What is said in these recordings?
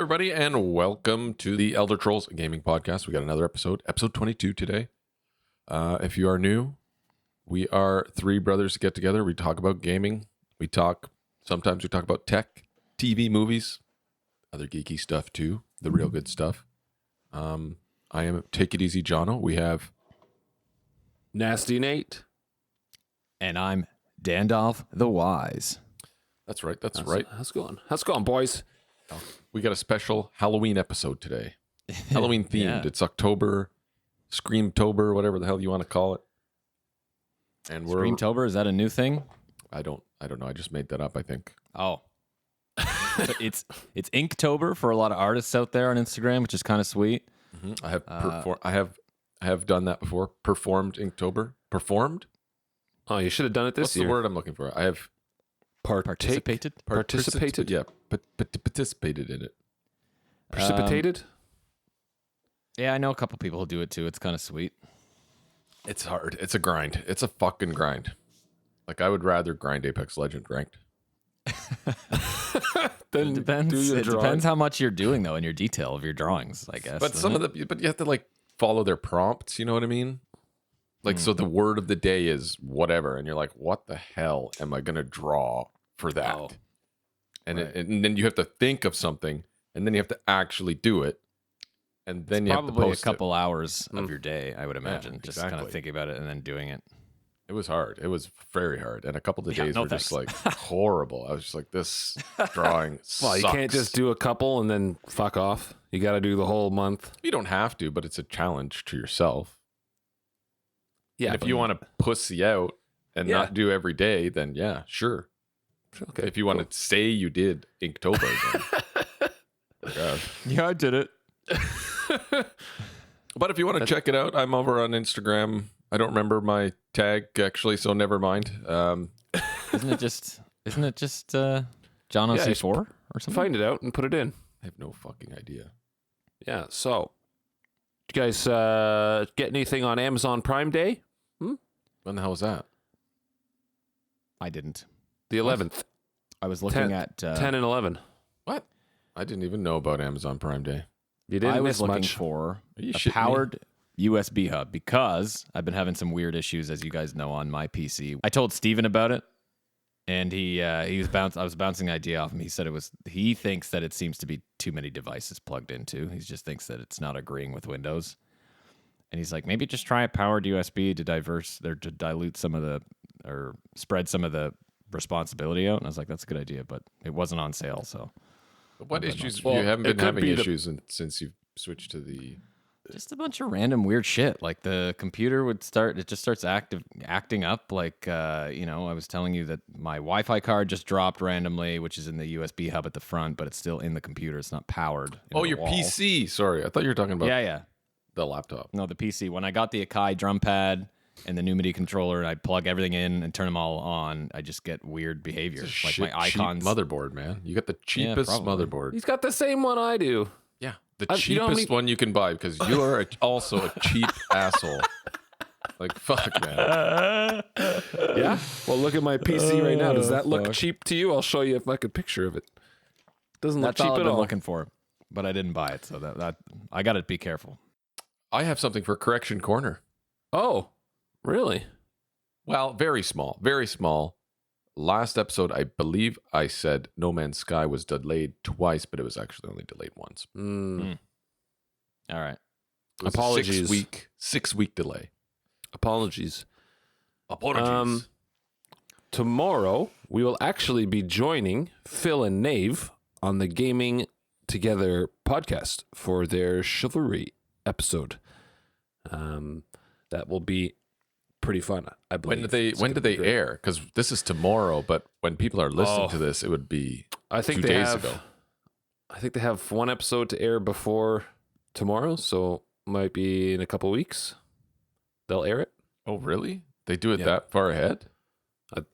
everybody, and welcome to the Elder Trolls Gaming Podcast. We got another episode 22 today. If you are new, we are three brothers get together. We talk about gaming. Sometimes we talk about tech, TV, movies, other geeky stuff too, the real good stuff. I am Take It Easy Jono. We have Nasty Nate. And I'm Dandolph the Wise. That's right. How's it going? How's it going, boys? We got a special Halloween episode today. Halloween themed. Yeah. It's October, Screamtober, whatever the hell you want to call it. And Screamtober, is that a new thing? I don't know. I just made that up, I think. Oh. So it's Inktober for a lot of artists out there on Instagram, which is kind of sweet. Mm-hmm. I have done that before. Performed Inktober. Performed? Oh, you should have done it this What's year. the word I'm looking for? I have Participated? Participated? Yeah, participated in it. Precipitated? Yeah, I know a couple people who do it too. It's kind of sweet. It's hard. It's a grind. It's a fucking grind. Like, I would rather grind Apex Legend ranked. Then It depends. do your It drawing. depends how much you're doing though in your detail of your drawings, I guess. But but you have to like follow their prompts. You know what I mean? Like, so the word of the day is whatever, and you're like, what the hell am I gonna draw for that? Oh, and right. and then you have to think of something, and then you have to actually do it, and then you have to probably a post couple hours of your day, I would imagine, just kind exactly. of thinking about it and then doing it. It was hard. It was very hard, and a couple of Yeah, days no were just like thanks. horrible. I was just like, this drawing Well, you can't sucks. just do a couple and then fuck off. You got to do the whole month. You don't have to, but it's a challenge to yourself. Yeah. And if you want to pussy out and Yeah. not do every day, then yeah, sure. Okay. If you want to say you did Inktober, then Yeah, I did it. But if you want to check it out, I'm over on Instagram. I don't remember my tag actually, so never mind. Isn't it just John Yeah, OC4 or something? find it out and put it in. I have no fucking idea. Yeah. So, you guys get anything on Amazon Prime Day? When the hell was that? I didn't. The 11th. I was looking 10 at 10 and 11. What? I didn't even know about Amazon Prime Day. You didn't I miss was looking much. for Are you a shitting me? powered USB hub because I've been having some weird issues, as you guys know, on my PC. I told Steven about it, and I was bouncing the idea off him. He said he thinks that it seems to be too many devices plugged into. He just thinks that it's not agreeing with Windows. And he's like, maybe just try a powered USB to dilute some of or spread some of the responsibility out. And I was like, that's a good idea, but it wasn't on sale, so. But what Well, issues? well, you haven't it been could having be issues since you've switched to the. Just a bunch of random weird shit. Like the computer starts acting up. Like, I was telling you that my Wi-Fi card just dropped randomly, which is in the USB hub at the front, but it's still in the computer. It's not powered. Oh, your PC. Sorry, I thought you were talking about Yeah. the laptop. No, the PC. When I got the Akai drum pad and the new MIDI controller, and I plug everything in and turn them all on, I just get weird behavior. It's a Like shit my icons. cheap motherboard, man. You got the cheapest probably. motherboard. He's got the same one I do. Yeah, the you know how cheapest many- one you can buy because you are also a cheap asshole. Like, fuck, man. Yeah. Well, look at my PC right now. Does that look fuck. cheap to you? I'll show you a fucking picture of it. Doesn't look That's all cheap I've at been all. looking for, but I didn't buy it. So that I got to be careful. I have something for Correction Corner. Oh, really? Well, very small, very small. Last episode, I believe I said No Man's Sky was delayed twice, but it was actually only delayed once. All right. It was Apologies. A 6-week delay. Apologies. Apologies. Tomorrow, we will actually be joining Phil and Nave on the Gaming Together podcast for their Chivalry episode. That will be pretty fun, I believe. When do they air? Because this is tomorrow, but when people are listening to this, it would be I think 2 they days have, ago. I think they have one episode to air before tomorrow, so might be in a couple weeks. They'll air it. Oh, really? They do it Yeah. that far ahead?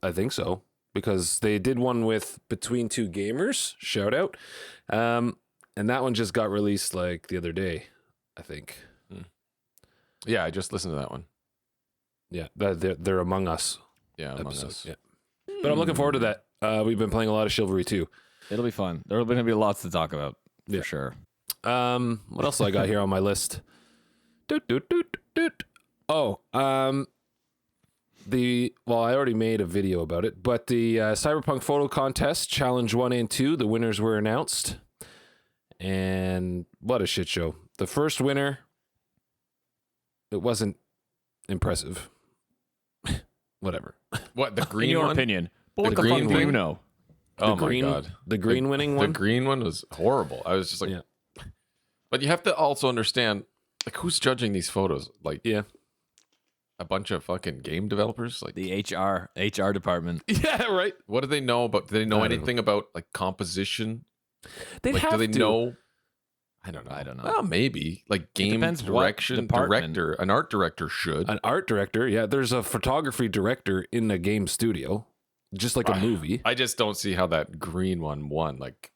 I think so, because they did one with Between Two Gamers, shout out, and that one just got released like the other day, I think. Yeah, I just listened to that one. Yeah, they're Among Us Yeah, Among episode. Us. Yeah, but I'm looking forward to that. We've been playing a lot of Chivalry too. It'll be fun. There are going to be lots to talk about. for sure. What else do I got here on my list? Oh, I already made a video about it, but the Cyberpunk photo contest, Challenge 1 and 2, the winners were announced. And what a shit show. The first winner, it wasn't impressive. Whatever. What, the green In your one? opinion. But what The the green fuck do one? you know? Oh green, my God. The green winning one? The green one was horrible. I was just like, Yeah. But you have to also understand, like, who's judging these photos? Like, Yeah. a bunch of fucking game developers? Like, The HR department. Yeah, right. what do they know about? Do they know I don't anything about, like, composition? They'd Like, have do they to. know? I don't know. I don't know. Well, maybe. Like, game depends what direction, department. director. An art director should. An art director, yeah. There's a photography director in a game studio, just like a movie. I just don't see how that green one won. Like,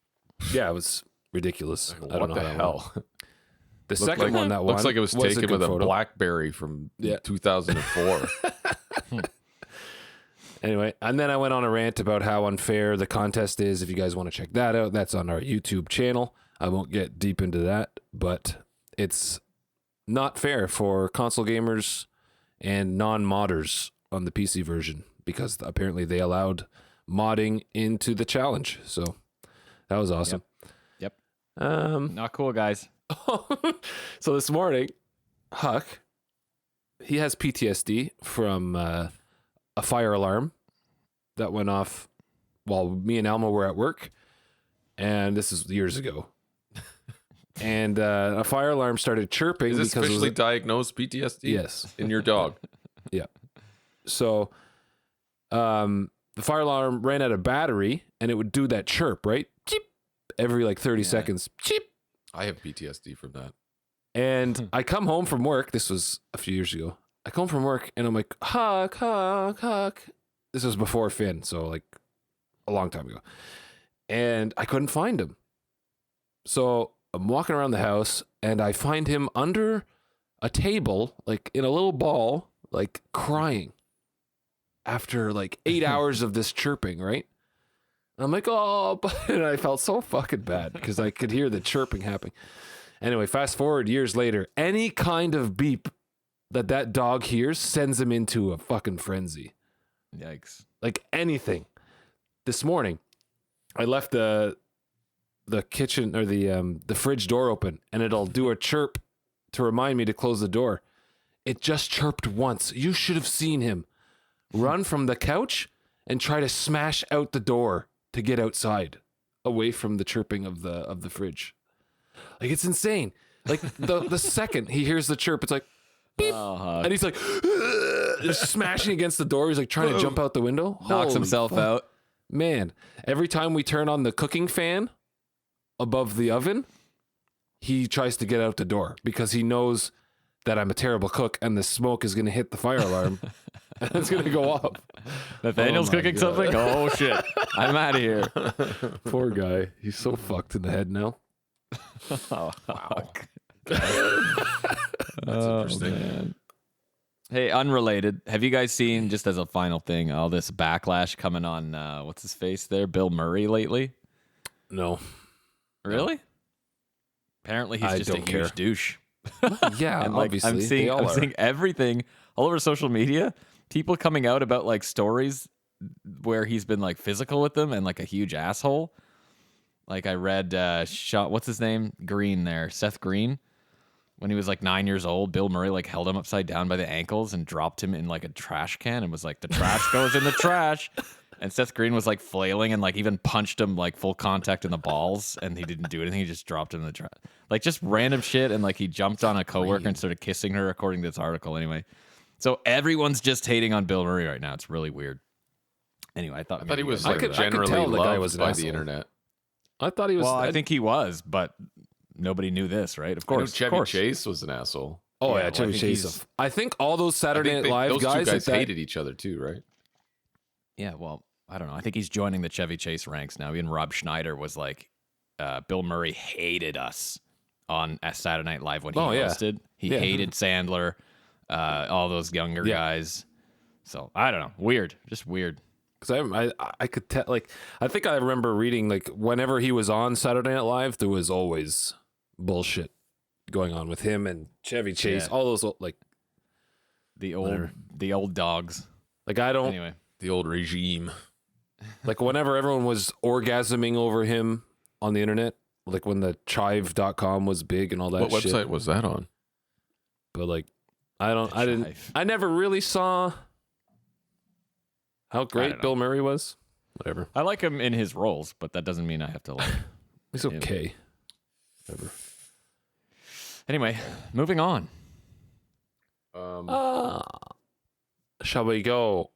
Yeah, it was ridiculous. I don't what know the how that won. hell? The Looked second like- one that won looks like it was a taken good with a photo. BlackBerry from 2004. Anyway, and then I went on a rant about how unfair the contest is. If you guys want to check that out, that's on our YouTube channel. I won't get deep into that, but it's not fair for console gamers and non-modders on the PC version because apparently they allowed modding into the challenge. So that was awesome. Yep. Um, Not cool, guys. so this morning, Huck, he has PTSD from a fire alarm that went off while me and Alma were at work. And this is years ago. And a fire alarm started chirping. Is this because officially it was diagnosed PTSD? Yes. In your dog? Yeah. So the fire alarm ran out of battery and it would do that chirp, right? Cheep. Every like 30 seconds. Cheep. I have PTSD from that. And I come home from work. This was a few years ago. I come from work and I'm like, Huck, Huck, Huck. This was before Finn, so like a long time ago. And I couldn't find him. So I'm walking around the house and I find him under a table, like in a little ball, like crying after like 8 hours of this chirping, right? And I'm like, oh, and I felt so fucking bad because I could hear the chirping happening. Anyway, fast forward years later, any kind of beep that dog hears sends him into a fucking frenzy. Yikes. Like anything. This morning, I left the kitchen or the fridge door open and it'll do a chirp to remind me to close the door. It just chirped once. You should have seen him run from the couch and try to smash out the door to get outside away from the chirping of the fridge. Like it's insane. Like the second he hears the chirp, it's like beep, and he's like just smashing against the door. He's like trying to jump out the window. Knocks Holy himself fuck. out. Man, every time we turn on the cooking fan above the oven, he tries to get out the door because he knows that I'm a terrible cook and the smoke is going to hit the fire alarm and it's going to go off. Nathaniel's Oh my cooking God. something? Oh, shit. I'm out of here. Poor guy. He's so fucked in the head now. Oh, wow. That's interesting. Man. Hey, unrelated. Have you guys seen, just as a final thing, all this backlash coming on, what's his face there, Bill Murray lately? No. Really? Apparently he's I just a don't huge care. douche. Yeah, And like, obviously. I'm they seeing all are. everything all over social media. People coming out about like stories where he's been like physical with them and like a huge asshole. Like I read what's his name? Green there, Seth Green. When he was like 9 years old, Bill Murray like held him upside down by the ankles and dropped him in like a trash can and was like, the trash goes in the trash. And Seth Green was like flailing and like even punched him like full contact in the balls, and he didn't do anything. He just dropped him in the trash. Like just random shit. And like he jumped on a coworker and started kissing her, according to this article. Anyway, so everyone's just hating on Bill Murray right now. It's really weird. Anyway, I thought I thought maybe he you was guys like would- I could generally tell the guy loved was an by asshole. the internet. I thought he was. Well, I think he was, but nobody knew this, right? Of I know course, Chevy of course. Chase was an asshole. Oh, Yeah, yeah, well, I Chevy think Chase. he's- I think all those I Saturday think Night Live those guys two guys like that, hated each other too, right? Yeah, well, I don't know. I think he's joining the Chevy Chase ranks now. Even Rob Schneider was like, Bill Murray hated us on Saturday Night Live when he Oh, yeah. hosted. He Yeah. hated Sandler, all those younger Yeah. guys. So I don't know. Weird, just weird. because I could tell, like, I think I remember reading, like, whenever he was on Saturday Night Live, there was always bullshit going on with him and Chevy Chase, all those, like, the old dogs. like, I don't, Anyway, The old regime. like, whenever everyone was orgasming over him on the internet, like when the chive.com was big and all that What shit. website was that on? But, like, I never really saw how great Bill Murray was. Whatever. I like him in his roles, but that doesn't mean I have to like. He's okay. Whatever. Anyway, moving on. Shall we go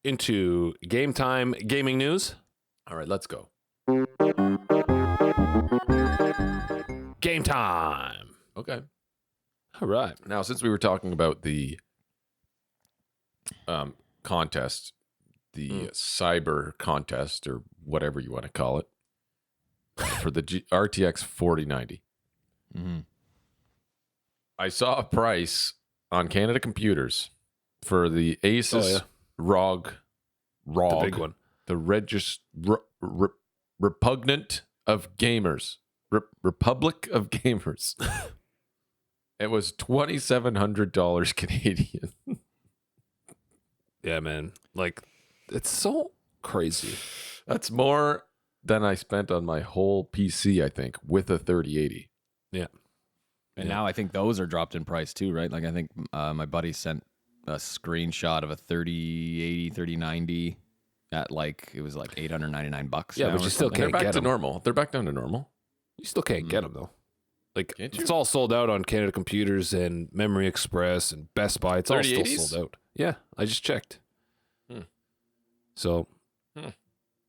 into game time gaming news? All right, let's go. Game time. Okay. All right. Now, since we were talking about the contest, the cyber contest, or whatever you want to call it, for the RTX 4090, I saw a price on Canada Computers for the Asus ROG, The big one. the repugnant of gamers, Republic of Gamers. It was $2,700 Canadian. Yeah, man. Like, it's so crazy. That's more than I spent on my whole PC, I think, with a 3080. Yeah. And now I think those are dropped in price too, right? Like I think my buddy sent a screenshot of a 3080, 3090 at like, it was like $899. Yeah, but you still They're can't back get to them. normal. They're back down to normal. You still can't get them, though. Like, Can't you? it's all sold out on Canada Computers and Memory Express and Best Buy. It's all still 3080s? sold out. Yeah, I just checked. So,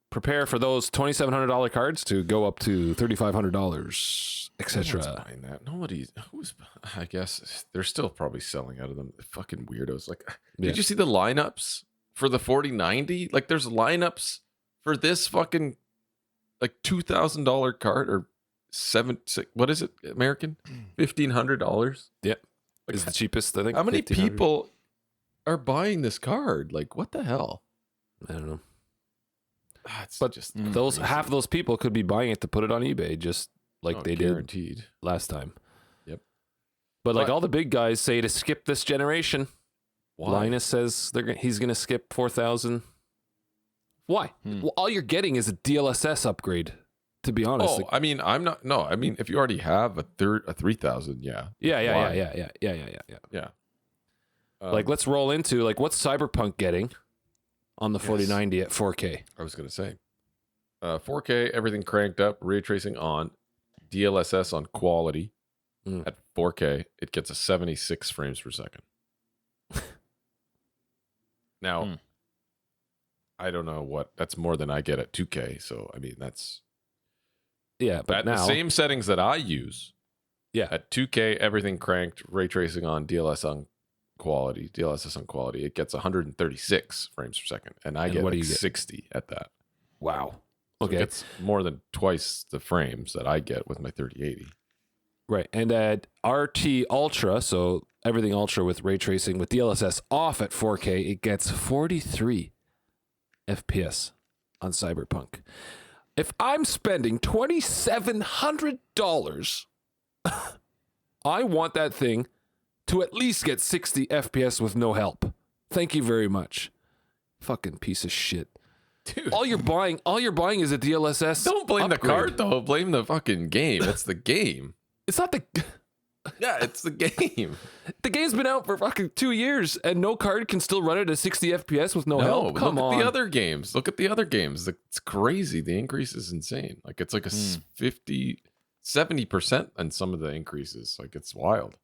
prepare for those $2,700 cards to go up to $3,500, etc. Nobody's buying that. I guess they're still probably selling out of them. Fucking weirdos. Like, did you see the lineups for the 4090? Like, there's lineups for this fucking like $2,000 card or what is it? American? $1,500. Yep. Is the cheapest, I think. How many 1,500. people are buying this card? Like, what the hell? I don't know. It's But just those crazy. half of those people could be buying it to put it on eBay, just like they did guaranteed. last time. Yep. But like But- all the big guys say to skip this generation. Why? Linus says he's going to skip 4,000. Why? Well, all you're getting is a DLSS upgrade. To be honest. Oh, I mean, I'm not. No, I mean, if you already have a 3,000, yeah. Yeah. Yeah. Like, let's roll into like what's Cyberpunk getting on the 4090 at 4K. I was gonna say, 4K, everything cranked up, ray tracing on, DLSS on quality. At 4K, it gets a 76 frames per second. Now, I don't know what that's more than I get at 2K. So I mean, that's But at now the same settings that I use. Yeah. At 2K, everything cranked, ray tracing on, DLSS on quality, it gets 136 frames per second, and I get what do like you get? 60 at that. Wow. So Okay. it's more than twice the frames that I get with my 3080. Right. And at RT Ultra, so everything Ultra with ray tracing with DLSS off at 4K, it gets 43 FPS on Cyberpunk. If I'm spending $2,700, I want that thing to at least get 60 FPS with no help. Thank you very much. Fucking piece of shit. Dude, All you're buying is a DLSS. don't blame the upgrade. card though. Blame the fucking game. It's the game. It's not the Yeah, it's the game. The game's been out for fucking 2 years, and no card can still run it at 60 FPS with no help. but Come look on. at the other games. Look at the other games. It's crazy. The increase is insane. Like it's like a 70% on some of the increases. Like it's wild.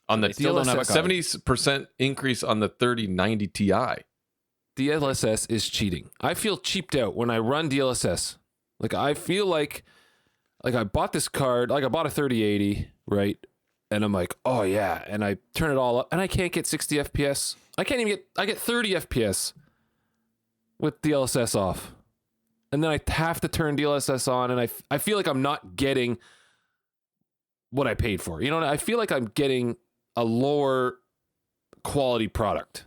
On the still don't have a card. 70% increase on the 3090 Ti. DLSS is cheating. I feel cheaped out when I run DLSS. Like I feel like I bought this card, like I bought a 3080, right? And I'm like, oh yeah, and I turn it all up, and I can't get 60 FPS. I get 30 FPS with DLSS off, and then I have to turn DLSS on, and I feel like I'm not getting what I paid for. You know, I feel like I'm getting a lower quality product.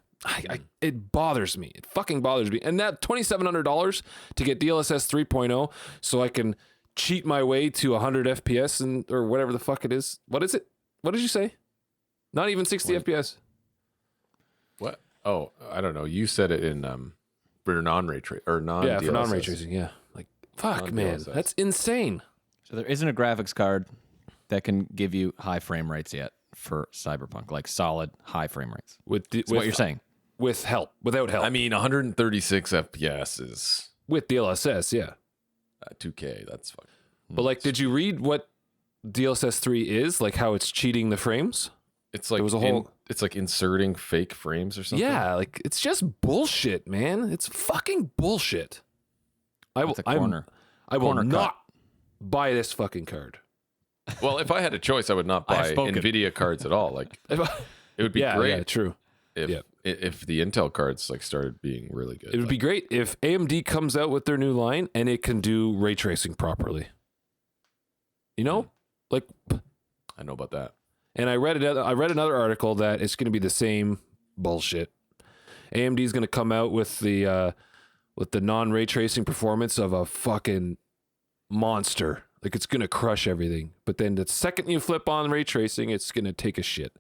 It bothers me. It fucking bothers me. And that $2,700 to get DLSS 3.0 so I can cheat my way to 100 FPS or whatever the fuck it is. What is it? What did you say? Not even 60 FPS. What? Oh, I don't know. You said it in for non-ray trace or non. Yeah, for non-ray tracing. Yeah, like fuck, man, that's insane. So there isn't a graphics card that can give you high frame rates yet for Cyberpunk, like solid high frame rates. With what you're saying, without help. I mean, 136 FPS is with DLSS, yeah. 2K. That's fine. But like, did you read what DLSS 3 is? Like how it's cheating the frames? It's like it's like inserting fake frames or something. Yeah, like it's just bullshit, man. It's fucking bullshit. I will not buy this fucking card. Well, if I had a choice, I would not buy NVIDIA cards at all. Like it would be great. Yeah, true. If the Intel cards like started being really good. It would be great if AMD comes out with their new line and it can do ray tracing properly. You know? Like I know about that. And I read another article that it's going to be the same bullshit. AMD is going to come out with the non-ray tracing performance of a fucking monster. Like it's going to crush everything. But then the second you flip on ray tracing, it's going to take a shit.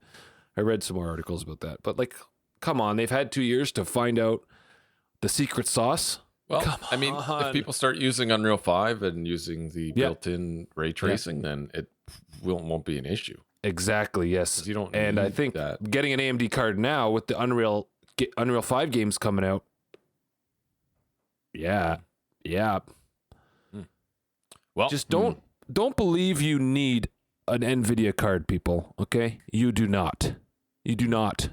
I read some more articles about that. But like, come on, they've had 2 years to find out the secret sauce. Well, I mean, if people start using Unreal 5 and using the built-in ray tracing, then it won't be an issue. Exactly, yes. You don't and I think getting an AMD card now with the Unreal 5 games coming out. Yeah. Well, just don't believe you need an NVIDIA card, people, okay? You do not. You do not.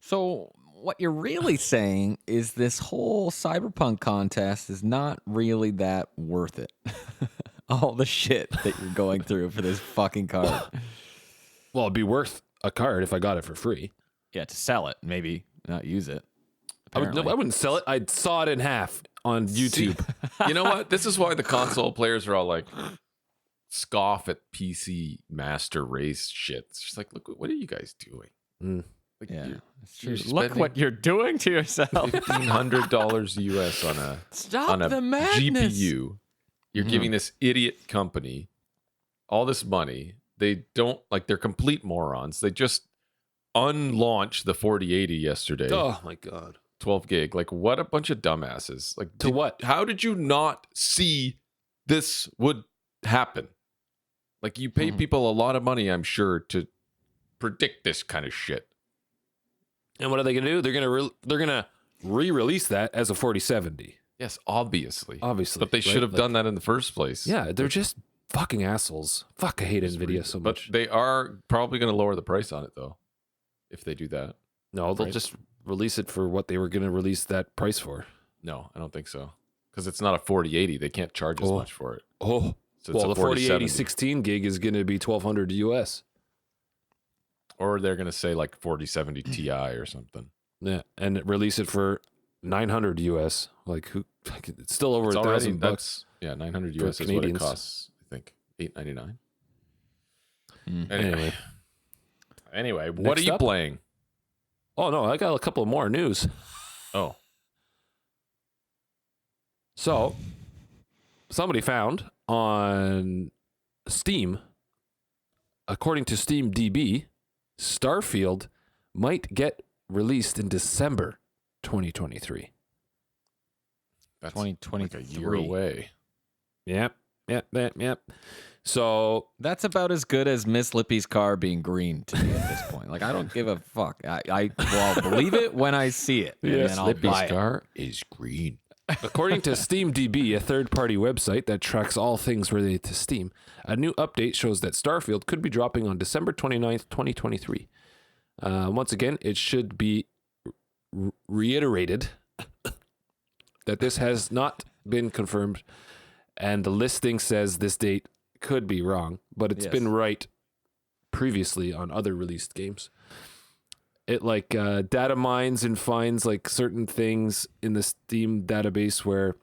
So what you're really saying is this whole Cyberpunk contest is not really that worth it. All the shit that you're going through for this fucking card. Well, it'd be worth a card if I got it for free. Yeah, to sell it, maybe not use it. I wouldn't sell it. I'd saw it in half on YouTube. You know what? This is why the console players are all like scoff at PC master race shit. It's just like, look, what are you guys doing? Like, yeah, look what you're doing to yourself. $1,500 US on a GPU. You're giving this idiot company all this money. They don't they're complete morons. They just unlaunched the 4080 yesterday. Oh my God. 12 gig. Like, what a bunch of dumbasses. Like, what? How did you not see this would happen? Like, you pay people a lot of money, I'm sure, to predict this kind of shit. And what are they going to do? They're going to re-release that as a 4070. Yes, obviously. But they should have done that in the first place. Yeah, they're just fucking assholes. Fuck, I hate NVIDIA so much. But they are probably going to lower the price on it, though, if they do that. No, they'll just release it for what they were going to release that price for. No, I don't think so. Because it's not a 4080. They can't charge as much for it. Oh, so well, the 4080 16 gig is going to be $1,200 US. Or they're going to say like 4070 Ti or something. Yeah, and release it for $900 US. Like, who? It's still over $1,000. Yeah, $900 US is what it costs. I think $899. Anyway, what are you playing? Oh no, I got a couple more news. Oh, so somebody found on Steam, according to SteamDB, Starfield might get released in December 2023. That's 2023. like a year away. Yep. So that's about as good as Miss Lippy's car being green to me at this point. Like, I don't give a fuck. I'll believe it when I see it. Yes, and I'll Lippy's buy car is green. According to SteamDB, a third-party website that tracks all things related to Steam, a new update shows that Starfield could be dropping on December 29th, 2023. Once again, it should be reiterated that this has not been confirmed, and the listing says this date could be wrong, but it's been right previously on other released games. It data mines and finds like certain things in the Steam database where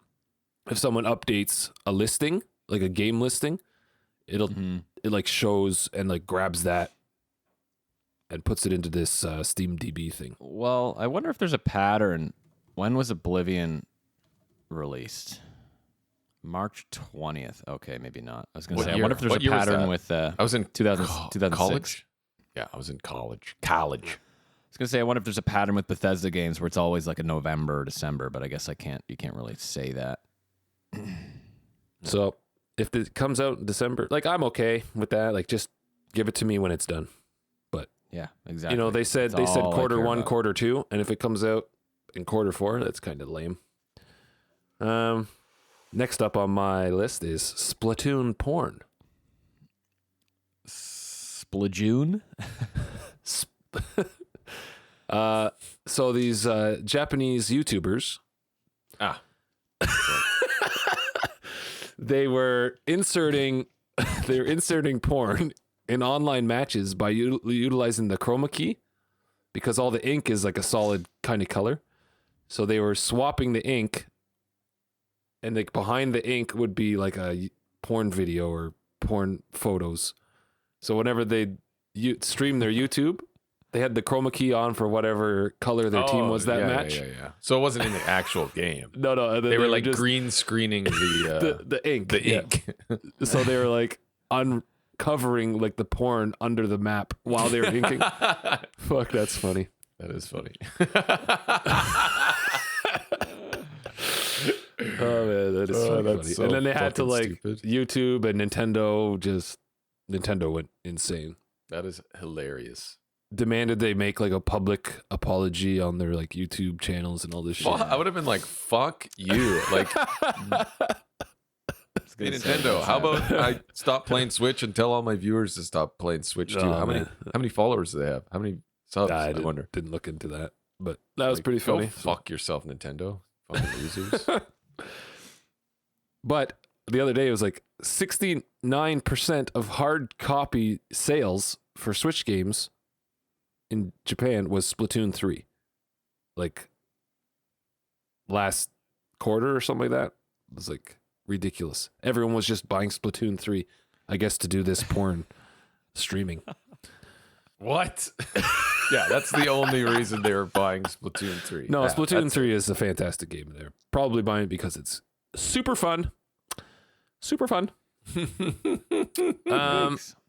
if someone updates a listing, like a game listing, it like shows and like grabs that and puts it into this SteamDB thing. Well, I wonder if there's a pattern. When was Oblivion released? March 20th. Okay, maybe not. I was going to say, I wonder if there's a pattern with... I was in 2006. college. Yeah, I was in college. I was going to say, I wonder if there's a pattern with Bethesda games where it's always like a November or December, but I guess you can't really say that. So if it comes out in December, like I'm okay with that. Like just give it to me when it's done. But yeah, exactly. they said That's all I quarter care one, about. quarter two, and if it comes out in quarter four, that's kind of lame. Next up on my list is Splatoon Porn. Splatoon? So these Japanese YouTubers, they were inserting porn in online matches by utilizing the chroma key because all the ink is like a solid kind of color. So they were swapping the ink, and like behind the ink would be like a porn video or porn photos. So whenever they stream their YouTube, they had the chroma key on for whatever color their team was that match. Yeah. So it wasn't in the actual game. No. They were like just green screening the ink. The ink. So they were like uncovering like the porn under the map while they were inking. Fuck, that's funny. That is funny. Oh man, that is so funny. so and then they had to fucking like stupid. YouTube and Nintendo went insane. That is hilarious. Demanded they make like a public apology on their like YouTube channels and all this shit. I would have been like, "Fuck you!" Like, hey, Nintendo, how about I stop playing Switch and tell all my viewers to stop playing Switch too? How many followers do they have? How many subs? I wonder. Didn't look into that, but that was pretty funny. Go fuck yourself, Nintendo. Fucking losers. But the other day it was like 69% of hard copy sales for Switch games in Japan was Splatoon 3. Like last quarter or something like that. It was like ridiculous. Everyone was just buying Splatoon 3, I guess, to do this porn streaming. What? Yeah, that's the only reason they were buying Splatoon 3. No, Yeah, Splatoon 3 is a fantastic game. They're probably buying it because it's super fun. Super fun.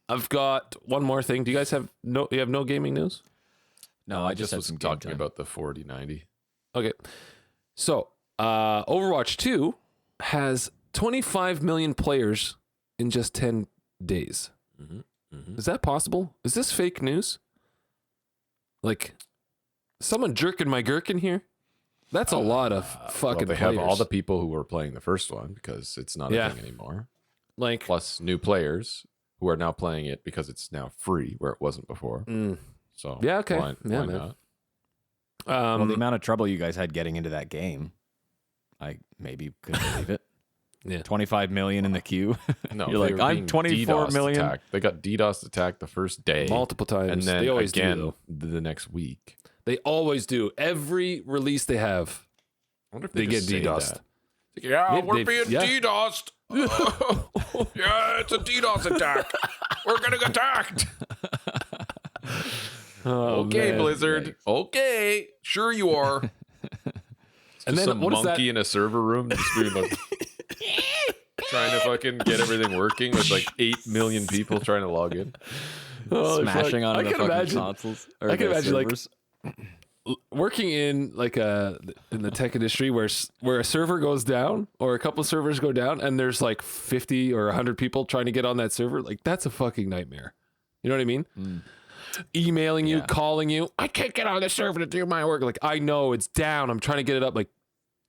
I've got one more thing. Do you guys have no gaming news? No, I just was talking about the 4090. Okay. So, Overwatch 2 has 25 million players in just 10 days. Is that possible? Is this fake news? Like, someone jerking my gherkin here? That's a lot of fucking they players. have all the people who were playing the first one because it's not a thing anymore. Like, plus new players who are now playing it because it's now free where it wasn't before. So yeah, okay. Why not? Well, the amount of trouble you guys had getting into that game, I maybe couldn't believe it. Yeah. 25 million in the queue. No, you're like, I'm 24 million. Attacked. They got DDoS attacked the first day, multiple times, and then they always again do, the next week. They always do. Every release they have, I wonder if they get just say DDoSed. that. Yeah, we're being DDoSed. Yeah, it's a DDoS attack. We're getting attacked. Okay, man. Blizzard. Yikes. Okay, sure you are. And then Some what is monkey that? in a server room just being like trying to fucking get everything working with like 8 million people trying to log in. Smashing fuck. onto I the can fucking imagine- consoles. I can imagine servers. Working in like in the tech industry where a server goes down or a couple servers go down and there's like 50 or 100 people trying to get on that server, like that's a fucking nightmare. You know what I mean? Emailing you, calling you, I can't get on the server to do my work. Like, I know it's down. I'm trying to get it up. Like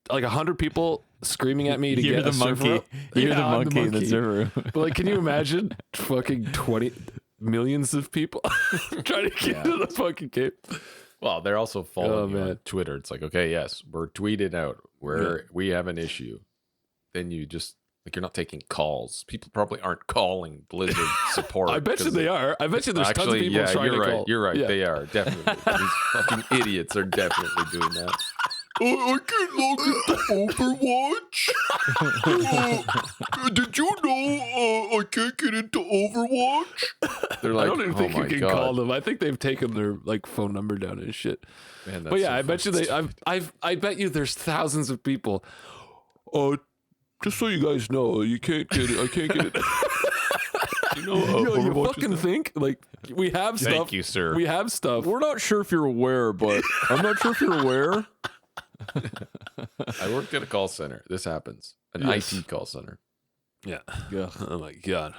100 people screaming at me to You're get the a server monkey. up. You're the I'm monkey in the server room. But like, can you imagine fucking 20 millions of people trying to get into the fucking game? Well, they're also following you man. on Twitter. It's like, okay, yes, we're tweeted out where we have an issue. Then you just like you're not taking calls. People probably aren't calling Blizzard support. I bet you they are. I bet you there's tons of Actually, people trying you're to right. call. You're right. Yeah. They are definitely. These fucking idiots are definitely doing that. I can log into Overwatch. Did you know I can't get into Overwatch? They're like, I don't even oh think you my can God. call them. I think they've taken their like phone number down and shit. Man, that's But yeah, so I bet you fucking I bet you there's thousands of people. Oh, just so you guys know, you can't get it. I can't get it. You know, You Overwatch fucking is think like we have stuff. Thank you, sir. We have stuff. We're not sure if you're aware, but I'm not sure if you're aware. I worked at a call center. This happens. An Yes. IT call center. Yeah. Ugh. Oh my God.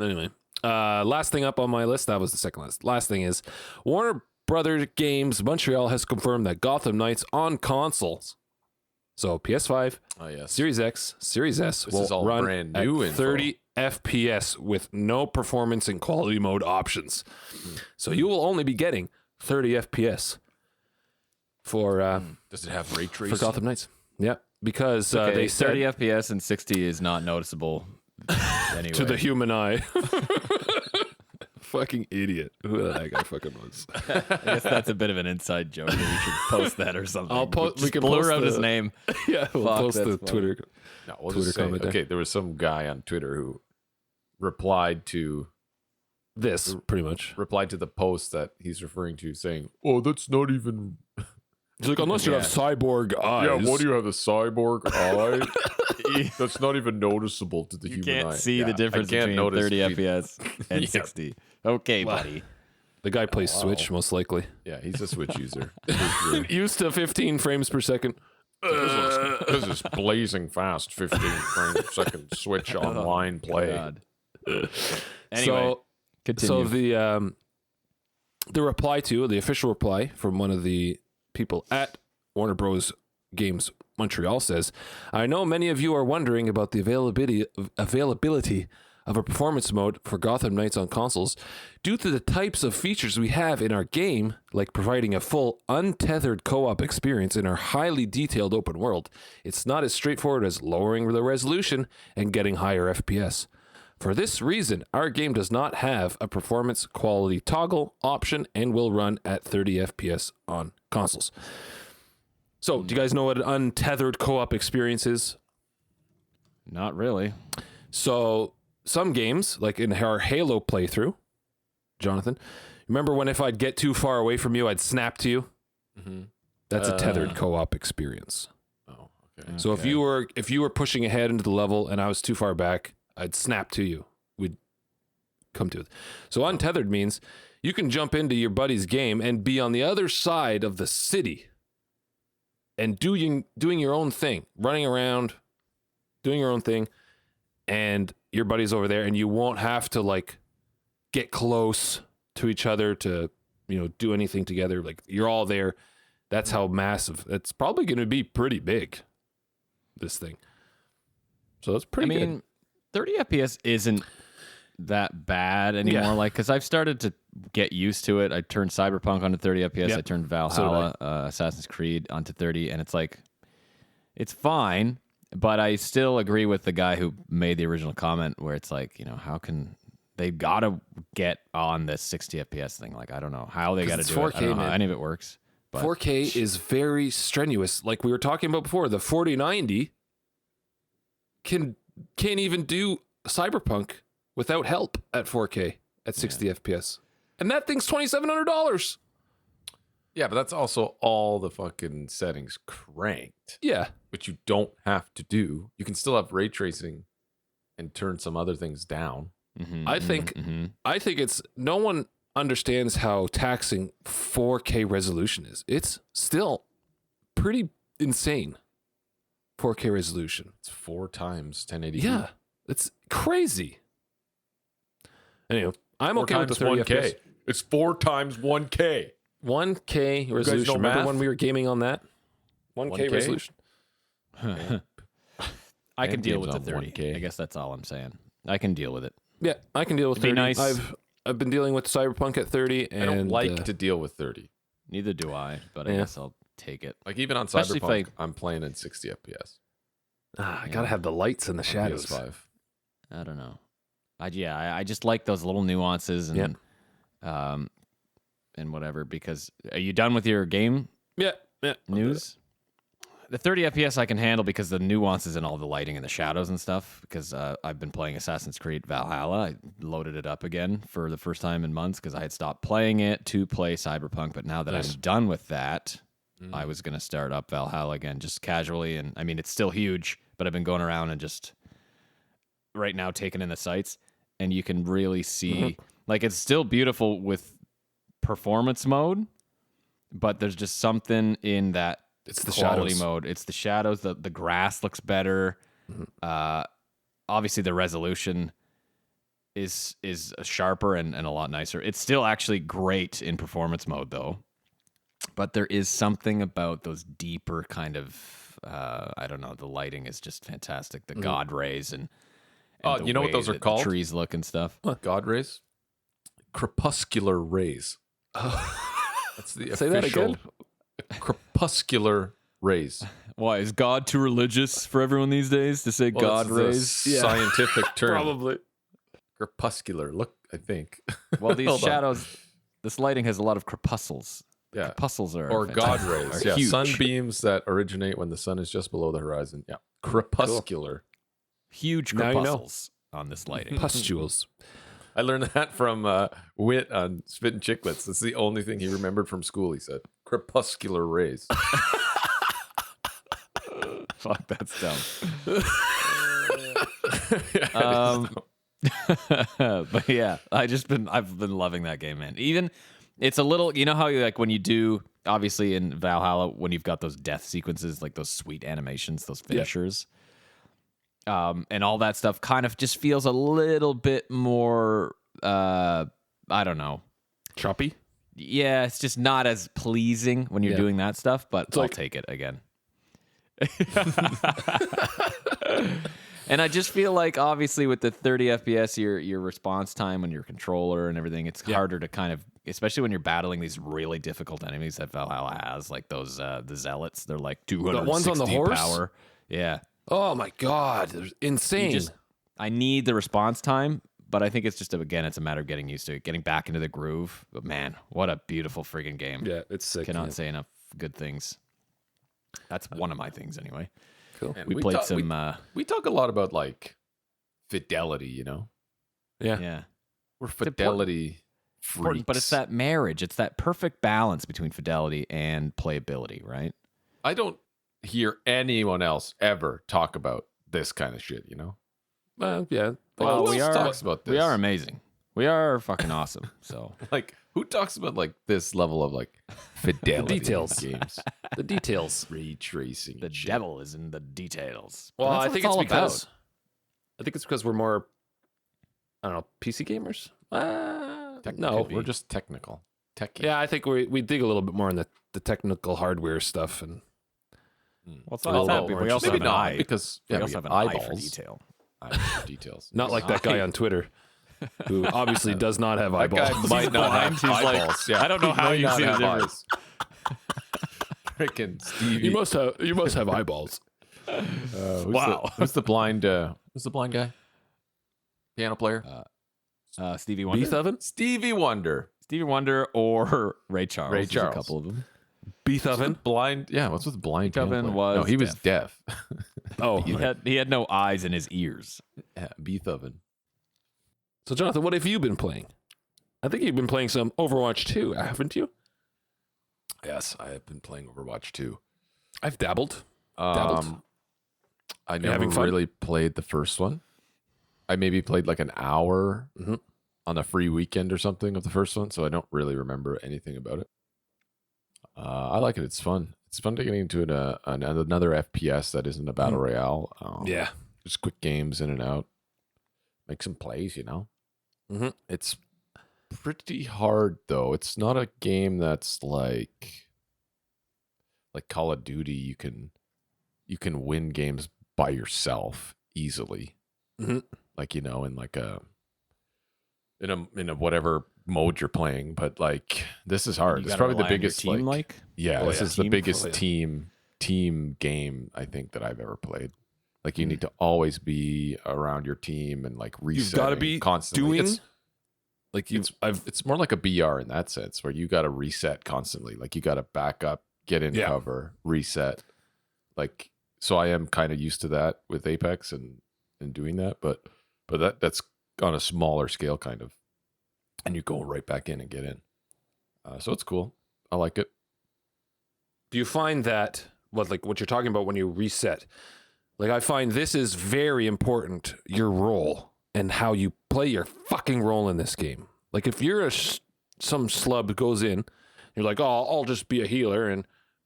Anyway, last thing up on my list. That was the second last. Last thing is Warner Brothers Games Montreal has confirmed that Gotham Knights on consoles. So PS5, Oh, yes. Series X, Series S This will is all run brand at new info. 30 FPS with no performance and quality mode options. So you will only be getting 30 FPS for Does it have ray for tracing? Gotham Knights. Yeah, because Okay, they said 30 FPS and 60 is not noticeable anyway. to the human eye. Fucking idiot. Who that guy fucking was. I guess that's a bit of an inside joke. We should post that or something. I'll post- we Just can blur post out his the- name. Yeah, we'll Fuck, post the that's funny. Twitter. No, we'll Twitter just say, comment there. okay, there was some guy on Twitter who replied to This, pretty much. the post that he's referring to, saying, "Oh, that's not even." He's like, unless you have cyborg eyes. Yeah, what do you have, the cyborg eye? That's not even noticeable to the You human eye. can't see Yeah, the I difference can't between notice 30 between- FPS and Yeah. 60. Okay, Wow. buddy. The guy plays wow. Switch, most likely. Yeah, he's a Switch user. Used to 15 frames per second. This is blazing fast, 15 frame per second Switch online play. God. Anyway, continue. So the reply to the official reply from one of the people at Warner Bros. Games Montreal says, "I know many of you are wondering about the availability of a performance mode for Gotham Knights on consoles. Due to the types of features we have in our game, like providing a full untethered co-op experience in our highly detailed open world, it's not as straightforward as lowering the resolution and getting higher FPS. For this reason, our game does not have a performance quality toggle option and will run at 30 FPS on consoles." So, do you guys know what an untethered co-op experience is? Not really. So, some games, like in our Halo playthrough, Jonathan, remember when if I'd get too far away from you, I'd snap to you? Mm-hmm. That's a tethered co-op experience. Oh, okay. So if you were pushing ahead into the level and I was too far back, I'd snap to you. We'd come to it. So untethered means you can jump into your buddy's game and be on the other side of the city and doing your own thing, running around, doing your own thing, and your buddy's over there, and you won't have to like get close to each other to, do anything together. Like you're all there. That's how massive. It's probably going to be pretty big, this thing. So that's pretty good. 30 FPS isn't that bad anymore. Yeah. Like, because I've started to get used to it. I turned Cyberpunk onto 30 FPS. Yep. I turned So Valhalla, Assassin's Creed onto 30, and it's like, it's fine. But I still agree with the guy who made the original comment where it's like, how can they gotta get on this 60 FPS thing? Like, I don't know how they gotta it's do it. 4K, I don't know how man. any of it works. But 4K is very strenuous. Like we were talking about before, the 4090 can't even do Cyberpunk without help at 4K at 60 FPS. And that thing's $2,700. Yeah, but that's also all the fucking settings cranked, Yeah. which you don't have to do. You can still have ray tracing and turn some other things down. I think it's no one understands how taxing 4K resolution is. It's still pretty insane. 4K resolution. It's 4 times 1080. Yeah. It's crazy. Anyway, I'm 4 okay with the 30 times 1K. FPS. It's 4 times 1K. 1K resolution. know Remember math? when we were gaming on that? 1K 1K? resolution. I can And deal games with the on 30. 1K. I guess that's all I'm saying. I can deal with it. Yeah, I can deal with It'd be 30. nice. I've been dealing with Cyberpunk at 30, and I don't like to deal with 30. Neither do I, but I Yeah. guess I'll take it. Like even on Especially if Cyberpunk, I'm playing in 60 FPS. I gotta have the lights and the shadows. PS5. I don't know. I just like those little nuances and and whatever. Because are you done with your game Yeah, news? The 30 FPS I can handle because the nuances in all the lighting and the shadows and stuff. Because I've been playing Assassin's Creed Valhalla. I loaded it up again for the first time in months because I had stopped playing it to play Cyberpunk. But now that I'm done with that, I was going to start up Valhalla again just casually. And I mean, it's still huge, but I've been going around and just right now taking in the sights. And you can really see, like, it's still beautiful with performance mode, but there's just something in that. It's the quality shadows. mode. It's the shadows. The grass looks better. Obviously, the resolution is sharper and a lot nicer. It's still actually great in performance mode, though. But there is something about those deeper kind of, I don't know, the lighting is just fantastic. The God rays and the you know what way those are that called? the trees look and stuff. God rays? Crepuscular rays. That's the Say that official again? crepuscular rays. Why, is God too religious for everyone these days to say Well, God this is a rays? scientific term. Probably. Crepuscular. Look, I think. Well, these Hold on. shadows, this lighting has a lot of crepuscles. Yeah. Crepuscles are Or God fantastic. rays. Are Yeah. huge. Sunbeams that originate when the sun is just below the horizon. Yeah. Crepuscular. Huge Now you know. crepuscles on this lighting. Pustules. I learned that from Wit on Spit and Chicklets. That's the only thing he remembered from school, he said. Crepuscular rays. Fuck, that's dumb. Yeah, But yeah, I've been loving that game, man. Even it's a little, you know how you like when you do obviously in Valhalla when you've got those death sequences, like those sweet animations, those finishers, and all that stuff, kind of just feels a little bit more. I don't know. Choppy? Yeah, it's just not as pleasing when you're doing that stuff, but I'll like- take it again. And I just feel like obviously with the 30 FPS, your response time on your controller and everything, it's harder to kind of, especially when you're battling these really difficult enemies that Valhalla has, like those the zealots. They're like 260 ones on the horse? power. Yeah, Oh my God. They're insane. I need the response time, but I think it's just again, it's a matter of getting used to it, getting back into the groove. But man, what a beautiful friggin' game! Yeah, it's sick. Cannot man. say enough good things. That's one of my things anyway. Cool. And We played talk- some. We talk a lot about like fidelity, you know? Yeah. We're fidelity Important, freaks. but it's that marriage. It's that perfect balance between fidelity and playability, right? I don't hear anyone else ever talk about this kind of shit, you know? Yeah. Well, who we else are talks about this? we are amazing. We are fucking awesome. So Like, who talks about like this level of like fidelity details. in games? The details. Ray tracing. the and shit. devil is in the details. Well, That's I what think it's all because about. we're more, I don't know, PC gamers. No, We're just technical. Techie. yeah, I think we dig a little bit more in the technical hardware stuff, and Well, it's A not little that, more we also interesting. have an Maybe not, eye. because We we also have have an eye for eyeballs. detail. Eye for details. not like that guy on Twitter, who obviously does not have That guy eyeballs. might not have He's like, eyeballs. Yeah. I don't know He how might you not see the have difference. eyes. Freaking Stevie. You must have eyeballs. Who's the blind? Who's the blind guy? Piano player. Stevie Wonder. Beef oven? Stevie Wonder. Stevie Wonder or Ray Charles. Ray There's Charles. A couple of them. Beef oven? Blind. Yeah. What's with the blind? piano Beethoven player? No, was he was deaf. Oh, He had no eyes in his ears. Yeah, Beethoven. so Jonathan, what have you been playing? I think you've been playing some Overwatch 2, haven't you? Yes, I have been playing Overwatch 2. I've dabbled. I never having fun? really played the first one. I maybe played like an hour on a free weekend or something of the first one, so I don't really remember anything about it. I like it. It's fun. It's fun to get into another FPS that isn't a battle royale. Yeah. Just quick games in and out. Make some plays, you know? Mhm. It's pretty hard, though. It's not a game that's like Call of Duty. You can win games by yourself easily. Mhm. Like, you know, in like in a whatever mode you're playing, but like this is hard. You It's gotta probably the rely on your biggest team, like? yeah, Oh, this yeah. is the Team? biggest Oh, yeah. team game I think that I've ever played. Like Hmm. you need to always be around your team and like resetting You've got to be constantly. doing It's, like you. it's more like a BR in that sense where you got to reset constantly. Like you got to back up, get in Yeah. cover, reset. Like, so I am kind of used to that with Apex and doing that, but that's on a smaller scale kind of, and you go right back in and get in. So it's cool. I like it. Do you find that what you're talking about when you reset? Like, I find this is very important, your role and how you play your fucking role in this game. Like, if you're some slub goes in, you're like, oh, I'll just be a healer and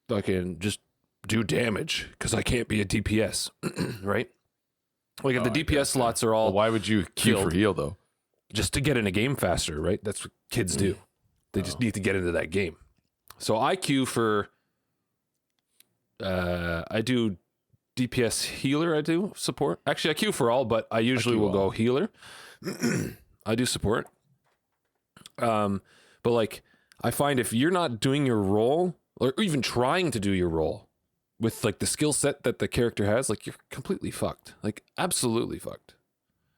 fucking just do damage because I can't be a DPS, right? Like, if the DPS slots are all Well, why would you queue for heal though? just to get in a game faster, right? That's what kids do. They just need to get into that game. So I queue for, I do DPS healer. I do support. Actually, I queue for all, but I usually will go healer. I do support. But like, I find if you're not doing your role or even trying to do your role with like the skill set that the character has, like you're completely fucked. Like absolutely fucked.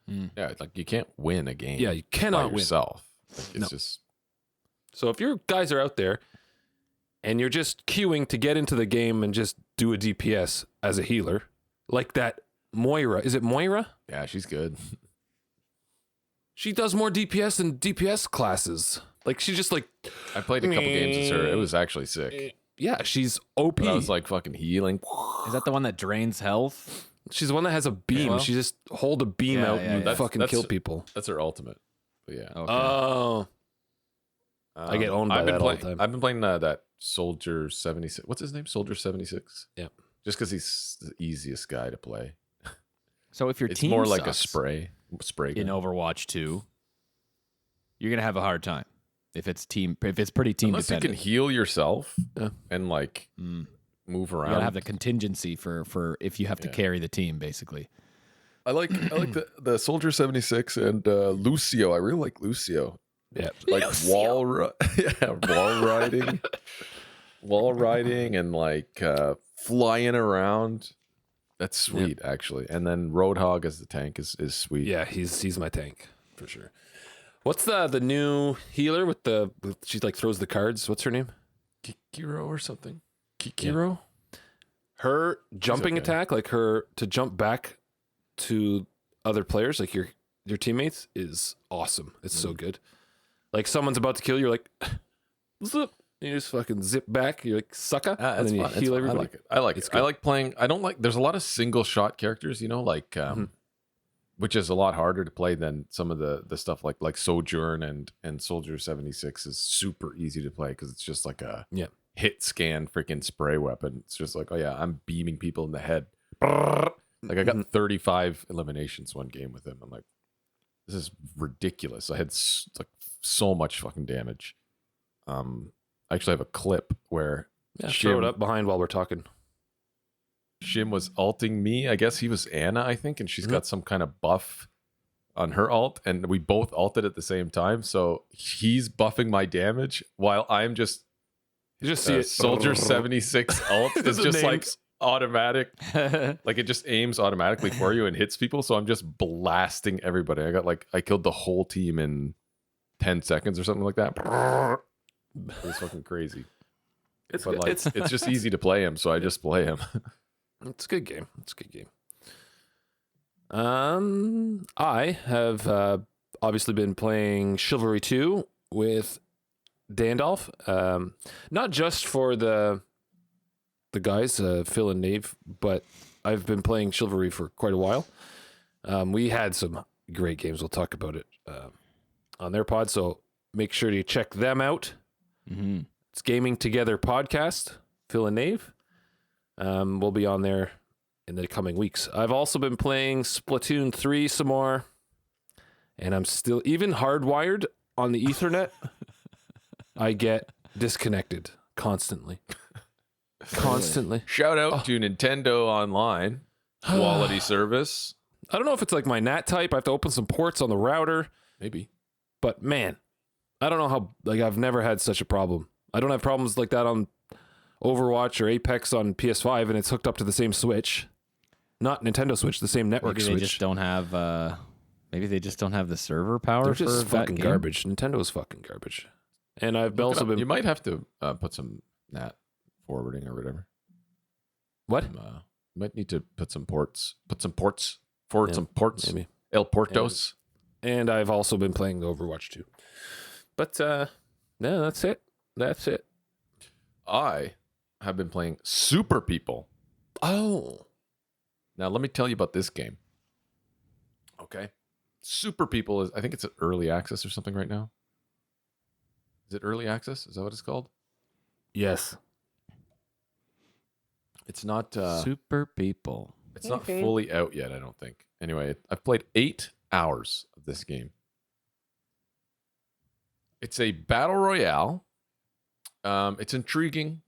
Yeah, like you can't win a game. Yeah, you cannot by yourself. Like, it's No. just So if your guys are out there and you're just queuing to get into the game and just do a DPS as a healer, like that Moira, is it Moira? yeah, she's good. She does more DPS than DPS classes. Like she's just like, I played a couple games as her. It was actually sick. yeah, she's OP. But I was like fucking healing. Is that the one that drains health? She's the one that has a beam. well. She just hold a beam Yeah, out yeah, and yeah. fucking That's- kill people. That's her ultimate. But yeah. Okay. Oh, I get owned by I've been that all playing, the time. I've been playing that Soldier 76. What's his name? Soldier 76. Yeah. Just because he's the easiest guy to play. So if your It's team more like a sucks spray in gun. Overwatch 2, you're gonna have a hard time if it's pretty team Unless you can dependent. heal yourself Yeah. and like move You around. gotta have the contingency for if you have to Yeah. carry the team, basicly. I like the Soldier 76 and Lucio. I really like Lucio. yeah. Like wall riding and like flying around. That's sweet actually. And then Roadhog as the tank is sweet. Yeah, he's my tank for sure. What's the new healer with she like throws the cards? What's her name? Kikiro or something. Kikiro? Her jumping okay. attack, like her to jump back to other players, like your teammates, is awesome. It's so good. Like someone's about to kill you, you're like, zip. You just fucking zip back. You're like sucker, and That's then you fun. heal I everybody. like it. I like It's it. good. I like playing. I don't like. There's a lot of single shot characters, like which is a lot harder to play than some of the stuff like Sojourn and Soldier 76 is super easy to play because it's just like a hit scan freaking spray weapon. It's just like, oh yeah, I'm beaming people in the head. Like I got 35 eliminations one game with him. I'm like, this is ridiculous. I had like so much fucking damage. I actually have a clip where Throw it up behind while we're talking. Shim was alting me. I guess he was Anna, I think, and she's got some kind of buff on her alt, and we both alted at the same time. So he's buffing my damage while I'm just You just see it. Soldier 76 alt is The just like names. automatic. Like it just aims automatically for you and hits people. So I'm just blasting everybody. I killed the whole team in 10 seconds or something like that. It was fucking crazy. It's But good. like it's just easy to play him, so I just play him. It's a good game. It's a good game. I have obviously been playing Chivalry 2 with Dandolph. Not just for the guys, Phil and Nave, but I've been playing Chivalry for quite a while. We had some great games. We'll talk about it on their pod, so make sure to check them out. Mm-hmm. It's Gaming Together podcast, Phil and Nave. We'll be on there in the coming weeks. I've also been playing Splatoon 3 some more, and I'm still, even hardwired on the Ethernet, I get disconnected constantly. Constantly. Shout out to Nintendo Online quality service. I don't know if it's like my NAT type. I have to open some ports on the router, Maybe. but man, I don't know how, like, I've never had such a problem. I don't have problems like that on Overwatch or Apex on PS5, and it's hooked up to the same Switch. Not Nintendo Switch, the same network Maybe Switch. they just don't have. Maybe they just don't have the server power. They're for just that fucking game? garbage. Nintendo's fucking garbage. And I've Look it also up. been. You might have to put some NAT forwarding or whatever. What? Might need to put some ports forward, Yeah, some ports. maybe. El Portos. And I've also been playing Overwatch too. But no, that's it. That's it. I have been playing Super People. Oh. Now, let me tell you about this game. Okay. Super People is, I think it's an early access or something right now. Is it early access? Is that what it's called? Yes. It's not Super People. it's not fully out yet, I don't think. Anyway, I've played 8 hours of this game. It's a battle royale. It's intriguing.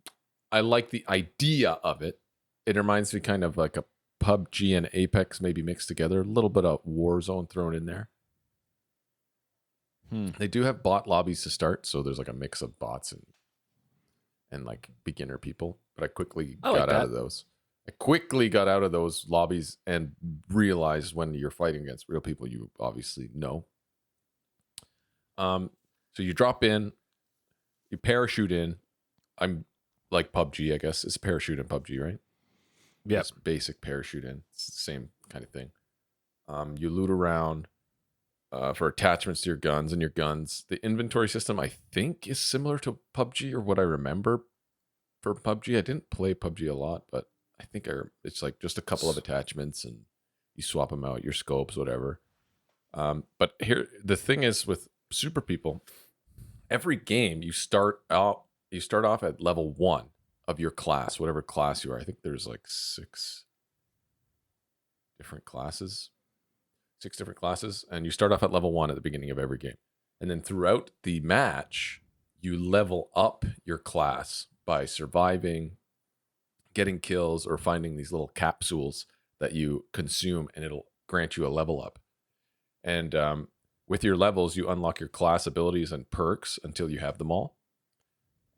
I like the idea of it. It reminds me kind of like a PUBG and Apex maybe mixed together. A little bit of Warzone thrown in there. They do have bot lobbies to start, so there's like a mix of bots and like beginner people. But I quickly got out of those. I quickly got out of those lobbies and realized when you're fighting against real people, you obviously know. So you drop in, you parachute in. I'm like PUBG, I guess. It's a parachute in PUBG, right? Yeah. It's basic parachute in. It's the same kind of thing. You loot around for attachments to your guns and your guns. The inventory system, I think, is similar to PUBG or what I remember for PUBG. I didn't play PUBG a lot, but I think it's like just a couple of attachments and you swap them out, your scopes, whatever. But here, the thing is with Super People, every game you start off at level 1 of your class, whatever class you are. I think there's like 6 different classes, and you start off at level 1 at the beginning of every game. And then throughout the match, you level up your class by surviving, getting kills, or finding these little capsules that you consume, and it'll grant you a level up. And with your levels, you unlock your class abilities and perks until you have them all.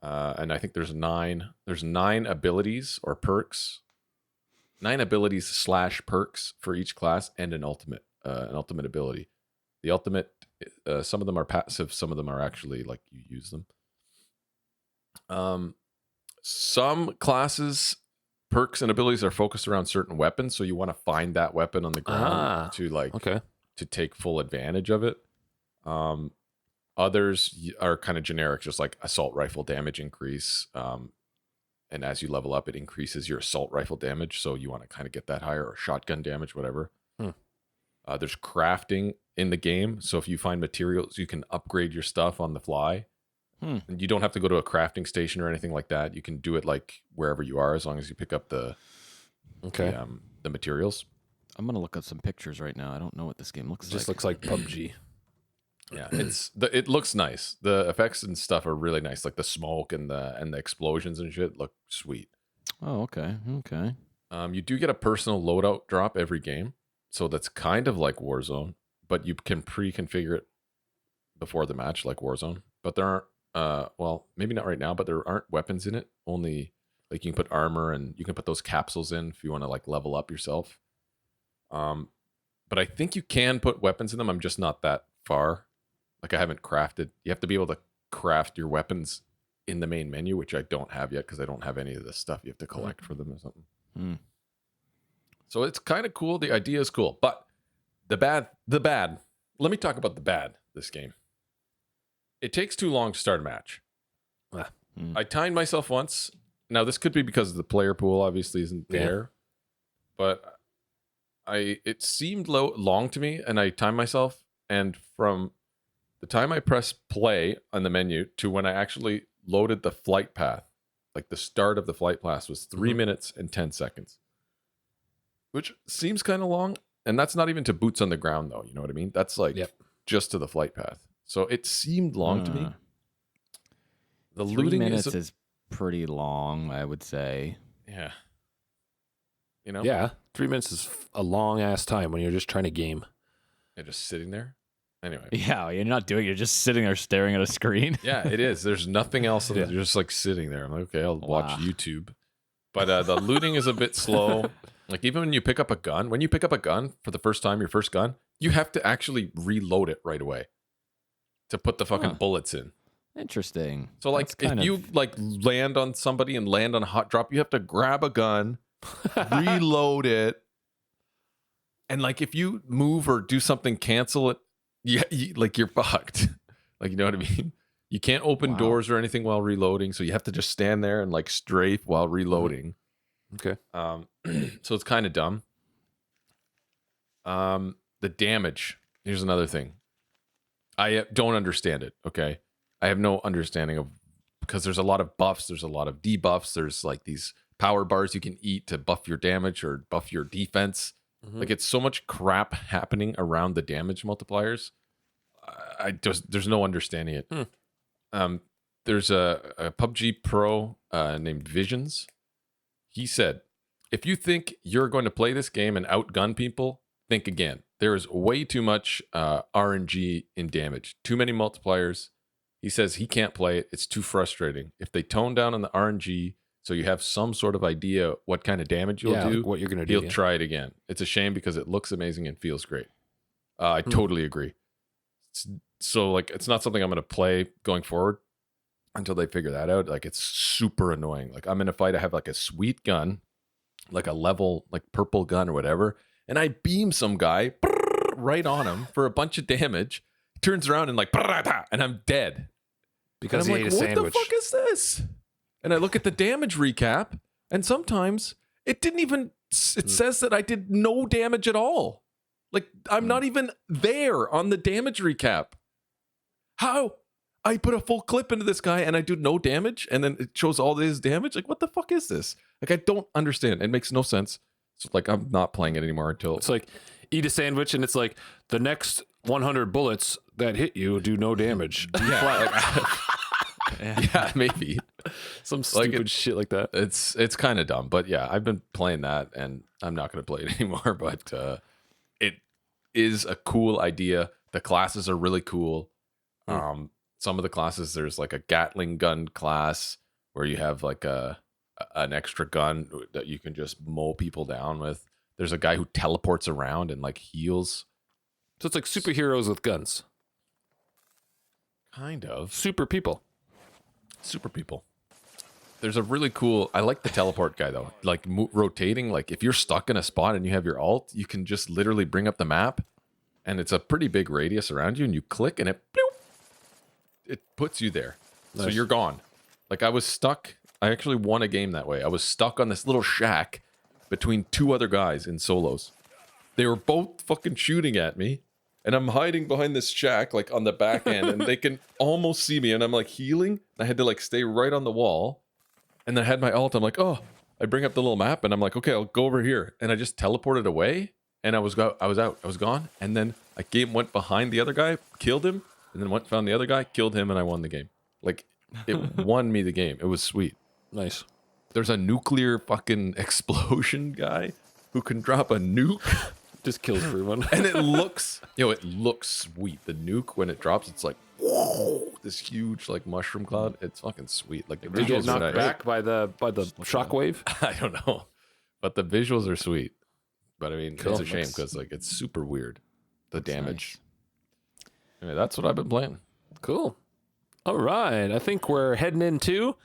And I think there's 9 abilities or perks, 9 abilities / perks for each class, and an ultimate ability. The ultimate, some of them are passive, some of them are actually like you use them. Some classes, perks, and abilities are focused around certain weapons, so you want to find that weapon on the ground to take full advantage of it. Others are kind of generic, just like assault rifle damage increase. And as you level up, it increases your assault rifle damage. So you want to kind of get that higher, or shotgun damage, whatever. There's crafting in the game. So if you find materials, you can upgrade your stuff on the fly. And you don't have to go to a crafting station or anything like that. You can do it like wherever you are, as long as you pick up the materials. I'm gonna look up some pictures right now. I don't know what this game looks like. It just looks like PUBG. Yeah, it looks nice. The effects and stuff are really nice, like the smoke and the explosions and shit look sweet. Oh, okay. You do get a personal loadout drop every game, so that's kind of like Warzone, but you can pre-configure it before the match, like Warzone. But there aren't, well, maybe not right now, but there aren't weapons in it. Only like you can put armor, and you can put those capsules in if you want to like level up yourself. But I think you can put weapons in them. I'm just not that far. Like I haven't crafted. You have to be able to craft your weapons in the main menu, which I don't have yet because I don't have any of the stuff you have to collect for them or something. So it's kind of cool. The idea is cool, but the bad. Let me talk about the bad. This game. It takes too long to start a match. I timed myself once. Now this could be because the player pool obviously isn't there, but it seemed long to me, and I timed myself, and from the time I pressed play on the menu to when I actually loaded the flight path, like the start of the flight path, was 3 minutes and 10 seconds, which seems kind of long. And that's not even to boots on the ground, though. You know what I mean? That's like just to the flight path. So it seemed long to me. The 3 looting minutes is pretty long, I would say. Yeah. You know? Yeah. 3 minutes is a long ass time when you're just trying to game. And just sitting there. Anyway. Yeah, you're not doing it. You're just sitting there staring at a screen. Yeah, it is. There's nothing else. You're just like sitting there. I'm like, okay, I'll watch YouTube. But the looting is a bit slow. Like even when you pick up a gun, for the first time, your first gun, you have to actually reload it right away to put the fucking bullets in. Interesting. So like if you like land on somebody and land on a hot drop, you have to grab a gun, reload it, and like if you move or do something, cancel it. Yeah, like you're fucked. Like, you know what I mean? You can't open doors or anything while reloading, so you have to just stand there and like strafe while reloading. Okay. So it's kind of dumb. The damage. Here's another thing. I don't understand it. Okay, I have no understanding of, because there's a lot of buffs, there's a lot of debuffs, there's like these power bars you can eat to buff your damage or buff your defense. Like, it's so much crap happening around the damage multipliers. There's no understanding it. There's a PUBG pro named Visions. He said, if you think you're going to play this game and outgun people, think again. There is way too much RNG in damage. Too many multipliers. He says he can't play it. It's too frustrating. If they tone down on the RNG so you have some sort of idea what kind of damage you'll do, like what you're going to do, he'll try it again. It's a shame because it looks amazing and feels great. I totally agree. So, like, it's not something I'm going to play going forward until they figure that out. Like, it's super annoying. Like, I'm in a fight. I have like a sweet gun, like a level, like purple gun or whatever. And I beam some guy right on him for a bunch of damage. He turns around and like, and I'm dead. because and I'm he like, ate a what sandwich. the fuck is this? And I look at the damage recap, and sometimes it didn't even, it says that I did no damage at all. Like, I'm not even there on the damage recap. How? I put a full clip into this guy and I do no damage, and then it shows all his damage? Like, what the fuck is this? Like, I don't understand. It makes no sense. So, like, I'm not playing it anymore until... It's like, eat a sandwich, and it's like, the next 100 bullets that hit you do no damage. Yeah, maybe. Some stupid shit like that. It's kind of dumb, but yeah, I've been playing that, and I'm not going to play it anymore. But it is a cool idea. The classes are really cool. Some of the classes, there's like a Gatling gun class where you have like an extra gun that you can just mow people down with. There's a guy who teleports around and like heals. So it's like superheroes with guns. Kind of. Super people. There's a really cool, I like the teleport guy though. Like rotating, like if you're stuck in a spot and you have your ult, you can just literally bring up the map, and it's a pretty big radius around you, and you click and it puts you there. Nice. So you're gone. Like, I was stuck. I actually won a game that way. I was stuck on this little shack between two other guys in solos. They were both fucking shooting at me, and I'm hiding behind this shack, like on the back end, and they can almost see me, and I'm like healing. I had to like stay right on the wall, and then I had my ult. I'm like, oh, I bring up the little map, and I'm like, okay, I'll go over here, and I just teleported away, and I was out. I was gone, and then I went behind the other guy, killed him, and then found the other guy, killed him, and I won the game. Like, it won me the game. It was sweet. Nice. There's a nuclear fucking explosion guy who can drop a nuke. Just kills everyone. And it looks, it looks sweet. The nuke, when it drops, it's like, whoa, this huge like mushroom cloud. It's fucking sweet. Like, the Did you visuals get are knocked back by the shockwave? I don't know, but the visuals are sweet. But I mean, Cool. it's a shame because like it's super weird, the damage. Nice. Anyway, that's what I've been playing. Cool. All right. I think we're heading into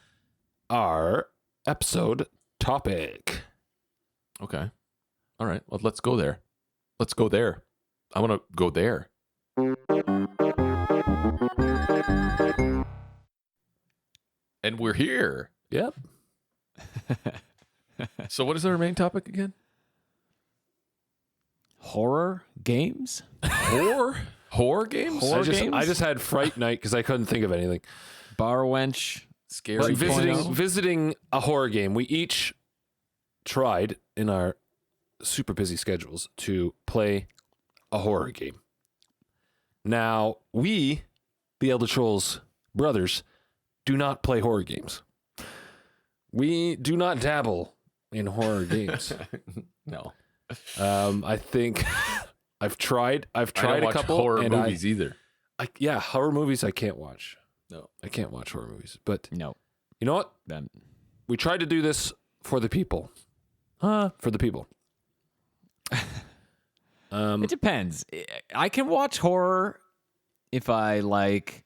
our episode topic. Okay. All right. Well, let's go there. Let's go there. I want to go there. And we're here. Yep. So what is our main topic again? Horror games? Horror games? I just had Fright Night because I couldn't think of anything. Barwench. Scary. Visiting a horror game. We each tried in our super busy schedules to play a horror game. Now, we, the Elder Trolls brothers, do not play horror games. We do not dabble in horror games. No. I think I've tried I don't a watch couple horror movies either. Horror movies I can't watch. No. I can't watch horror movies. But No. you know what? Then We tried to do this for the people. For the people. it depends. I can watch horror if I like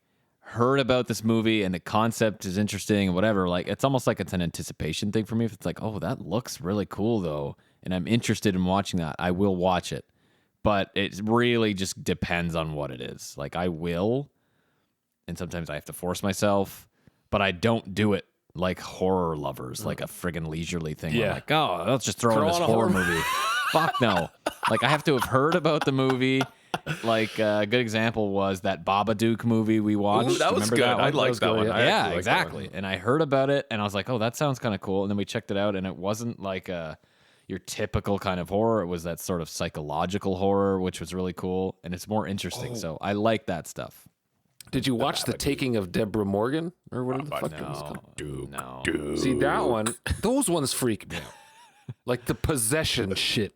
heard about this movie and the concept is interesting and whatever, like it's almost like it's an anticipation thing for me. If it's like, oh, that looks really cool though, and I'm interested in watching that, I will watch it. But it really just depends on what it is. Like I will, and sometimes I have to force myself, but I don't do it like horror lovers, like a friggin' leisurely thing. Yeah. I'm like, oh, let's just throw in this on a horror horror movie. Fuck no. Like I have to have heard about the movie. Like a good example was that Babadook movie we watched. Ooh, that was Remember good. That one? I liked that one. I Yeah, actually liked that exactly. one. And I heard about it, and I was like, oh, that sounds kind of cool. And then we checked it out, and it wasn't like your typical kind of horror. It was that sort of psychological horror, which was really cool, and it's more interesting. So I like that stuff. Did you watch The Taking of Deborah Morgan or whatever the fuck it was called? No. See that one? Those ones freak me out. Like the possession shit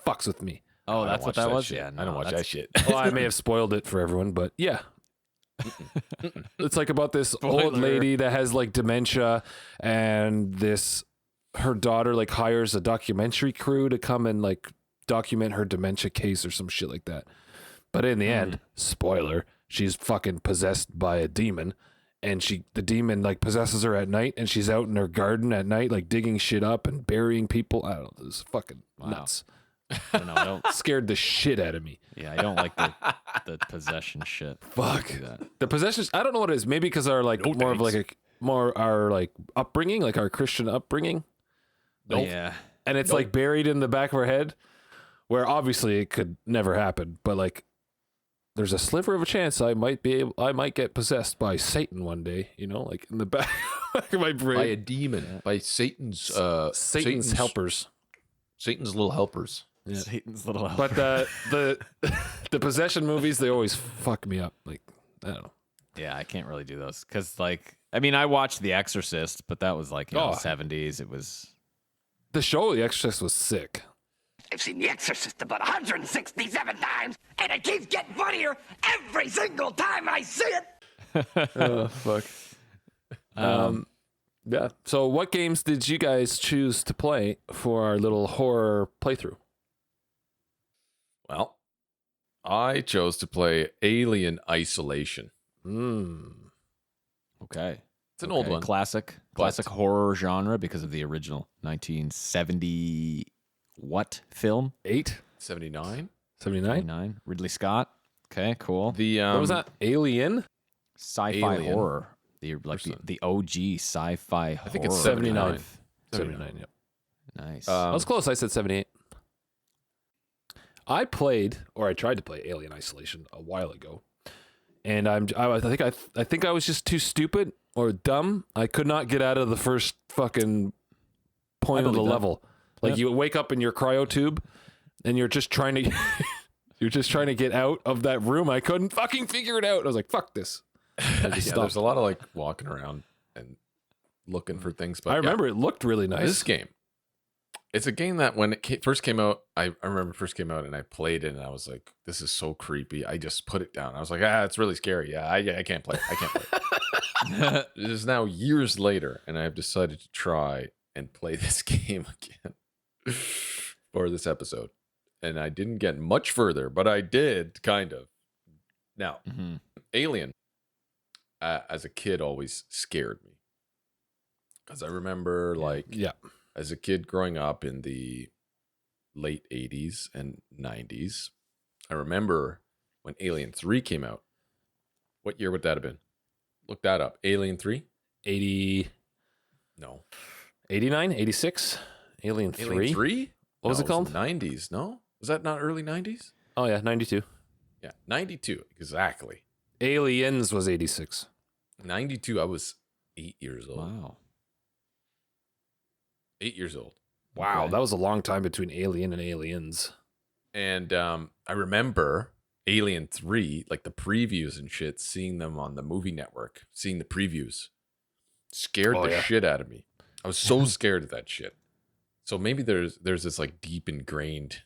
fucks with me. Oh, that's what that was? Shit. Yeah, I don't no, watch that's- that shit. Well, I may have spoiled it for everyone, but yeah. It's like about this old Spoiler. lady that has like dementia, and her daughter like hires a documentary crew to come and like document her dementia case or some shit like that. But in the end, spoiler, she's fucking possessed by a demon, and the demon like possesses her at night, and she's out in her garden at night like digging shit up and burying people. I don't know, it was fucking nuts. I don't. Scared the shit out of me. Yeah, I don't like the possession shit. Fuck. Do that. The possessions, I don't know what it is. Maybe because our like more of like our like upbringing, like our Christian upbringing. Yeah. And it's like buried in the back of our head, where obviously it could never happen, but like there's a sliver of a chance I might get possessed by Satan one day, you know, like in the back of my brain. By a demon, by Satan's helpers. Satan's little helpers. Yeah. Satan's little helper. But the possession movies, they always fuck me up. Like, I don't know. Yeah, I can't really do those because, like, I mean, I watched The Exorcist, but that was like, you know, Oh. 70s. It was. The show The Exorcist was sick. I've seen The Exorcist about 167 times, and it keeps getting funnier every single time I see it. Oh, fuck. Yeah. So what games did you guys choose to play for our little horror playthrough? Well, I chose to play Alien Isolation. Okay. It's an old one. Classic horror genre because of the original 1970 what film? 79. 79? 79. Ridley Scott. Okay, cool. The What was that? Alien? Sci-fi Alien. horror. The OG sci-fi horror. I think it's 79. 79, yep. Nice. I was close. I said 78. I tried to play Alien Isolation a while ago, and I think I was just too stupid or dumb. I could not get out of the first fucking point of the believe that. level. Like you wake up in your cryo tube, and you're just trying to get out of that room. I couldn't fucking figure it out. I was like, "Fuck this." I just Yeah, stopped. there's a lot of like walking around and looking for things. But I remember it looked really nice. this game. It's a game that when it first came out, I remember it first came out and I played it and I was like, this is so creepy. I just put it down. I was like, it's really scary. Yeah, I can't play it. I can't play it. It is now years later and I've decided to try and play this game again for this episode. And I didn't get much further, but I did kind of. Now, Alien, as a kid, always scared me. Because I remember as a kid growing up in the late 80s and 90s, I remember when Alien 3 came out. What year would that have been? Look that up. Alien 3? 80, No. 89, 86, Alien 3. Alien 3? What was it called? 90s, no? Was that not early 90s? Oh yeah, 92. Yeah, 92. Exactly. Aliens was 86. 92, I was 8 years old. Wow. 8 years old. Wow, Okay. that was a long time between Alien and Aliens. And I remember Alien 3, like the previews and shit, seeing them on the movie network, seeing the previews, scared the shit out of me. I was so scared of that shit. So maybe there's this like deep ingrained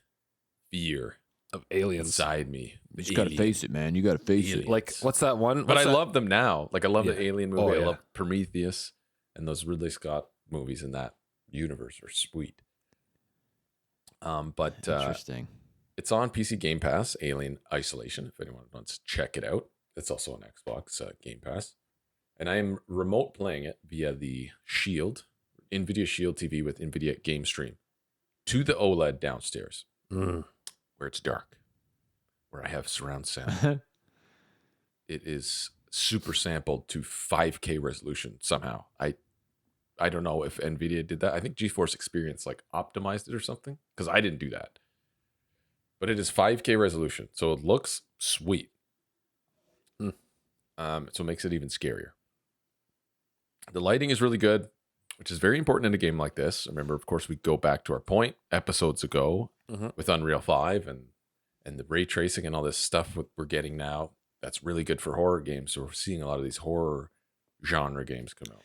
fear Of Aliens. inside me. You just gotta face it, man. You gotta face it. Like, what's that one? But What's I that? love them now. Like I love the Alien movie. Oh, I yeah. love Prometheus and those Ridley Scott movies in that universe are sweet. But Interesting. it's on PC Game Pass, Alien Isolation, if anyone wants to check it out. It's also on Xbox Game Pass. And I am remote playing it via the Shield, NVIDIA Shield TV with NVIDIA Game Stream to the OLED downstairs where it's dark, where I have surround sound. It is super sampled to 5K resolution somehow. I don't know if NVIDIA did that. I think GeForce Experience like optimized it or something because I didn't do that. But it is 5K resolution, so it looks sweet. So it makes it even scarier. The lighting is really good, which is very important in a game like this. Remember, of course, we go back to our point episodes ago with Unreal 5 and the ray tracing and all this stuff we're getting now. That's really good for horror games. So we're seeing a lot of these horror genre games come out.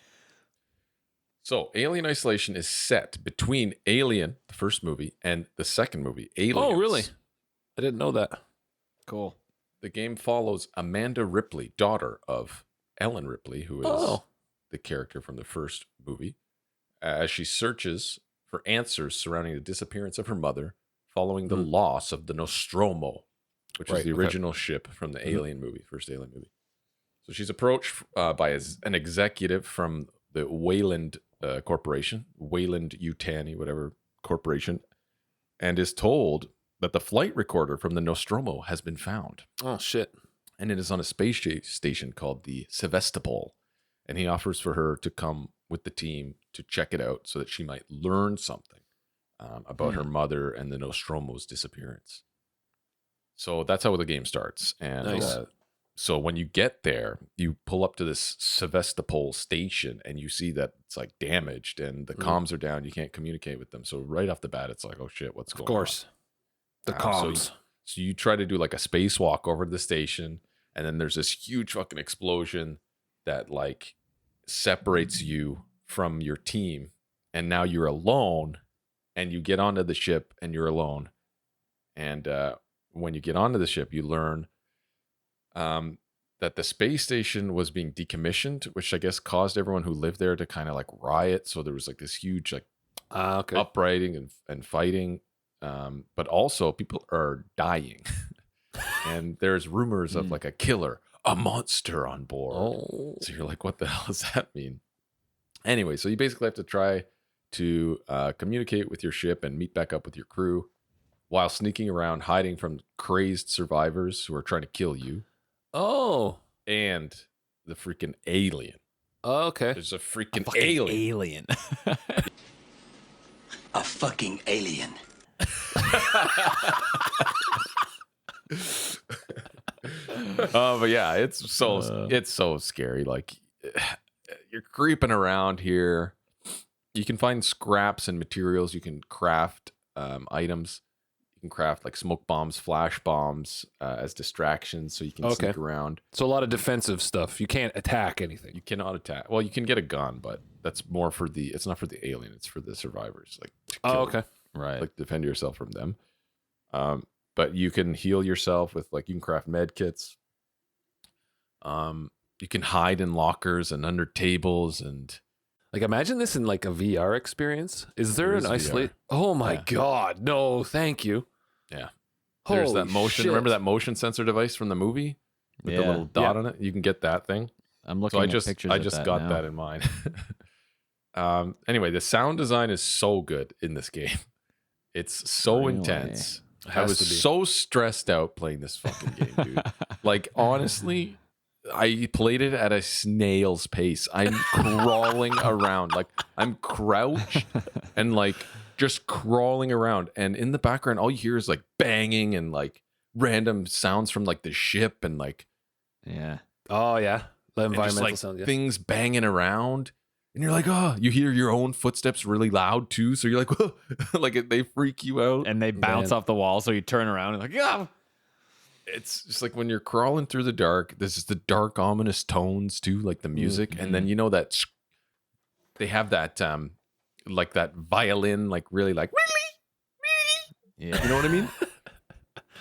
So Alien Isolation is set between Alien, the first movie, and the second movie, Aliens. Oh, really? I didn't know that. Cool. The game follows Amanda Ripley, daughter of Ellen Ripley, who is the character from the first movie, as she searches for answers surrounding the disappearance of her mother following the loss of the Nostromo, which is the original ship from the Alien movie, first Alien movie. So she's approached by an executive from the Wayland Corporation, Wayland-Yutani, whatever corporation, and is told that the flight recorder from the Nostromo has been found. Oh, shit. And it is on a space station called the Sevastopol. And he offers for her to come with the team to check it out so that she might learn something about her mother and the Nostromo's disappearance. So that's how the game starts. And Nice. So when you get there, you pull up to this Sevastopol station and you see that it's like damaged and the comms are down. You can't communicate with them. So right off the bat, it's like, oh shit, what's going on? Of course. The comms. So you try to do like a spacewalk over to the station, and then there's this huge fucking explosion that like separates you from your team, and now you're alone, and you get onto the ship and you're alone. And when you get onto the ship, you learn that the space station was being decommissioned, which I guess caused everyone who lived there to kind of like riot. So there was like this huge like uprising and fighting. But also people are dying and there's rumors of like a killer, a monster on board. So you're like, what the hell does that mean? Anyway, so you basically have to try to communicate with your ship and meet back up with your crew while sneaking around, hiding from crazed survivors who are trying to kill you. And the freaking alien. Okay. There's a freaking alien. A fucking alien. But yeah, it's so scary. Like you're creeping around here. You can find scraps and materials. You can craft items. You can craft like smoke bombs, flash bombs as distractions, so you can sneak around. So a lot of defensive stuff. You can't attack anything. You cannot attack. Well, you can get a gun, but that's more for the. It's not for the alien. It's for the survivors. Like to kill them. Right. Like defend yourself from them. But you can heal yourself with like you can craft med kits. You can hide in lockers and under tables and like imagine this in like a VR experience. Is there an isolate? Oh my god, no, thank you. Yeah. There's that motion. Shit. Remember that motion sensor device from the movie with the little dot on it? You can get that thing. I'm looking at pictures. I just got that in mind. Anyway, the sound design is so good in this game. It's so intense. I was so stressed out playing this fucking game, dude. Like honestly, I played it at a snail's pace. I'm crawling around. Like I'm crouched and like just crawling around. And in the background, all you hear is like banging and like random sounds from like the ship and like Oh yeah. The and environmental just, like, sounds. Yeah. things banging around. And you're like, oh, you hear your own footsteps really loud too. So you're like, whoa, like they freak you out. And they bounce off the wall. So you turn around and like, yeah. It's just like when you're crawling through the dark, this is the dark, ominous tones too, like the music. And then, you know, that they have that, like that violin, like really like, you know what I mean?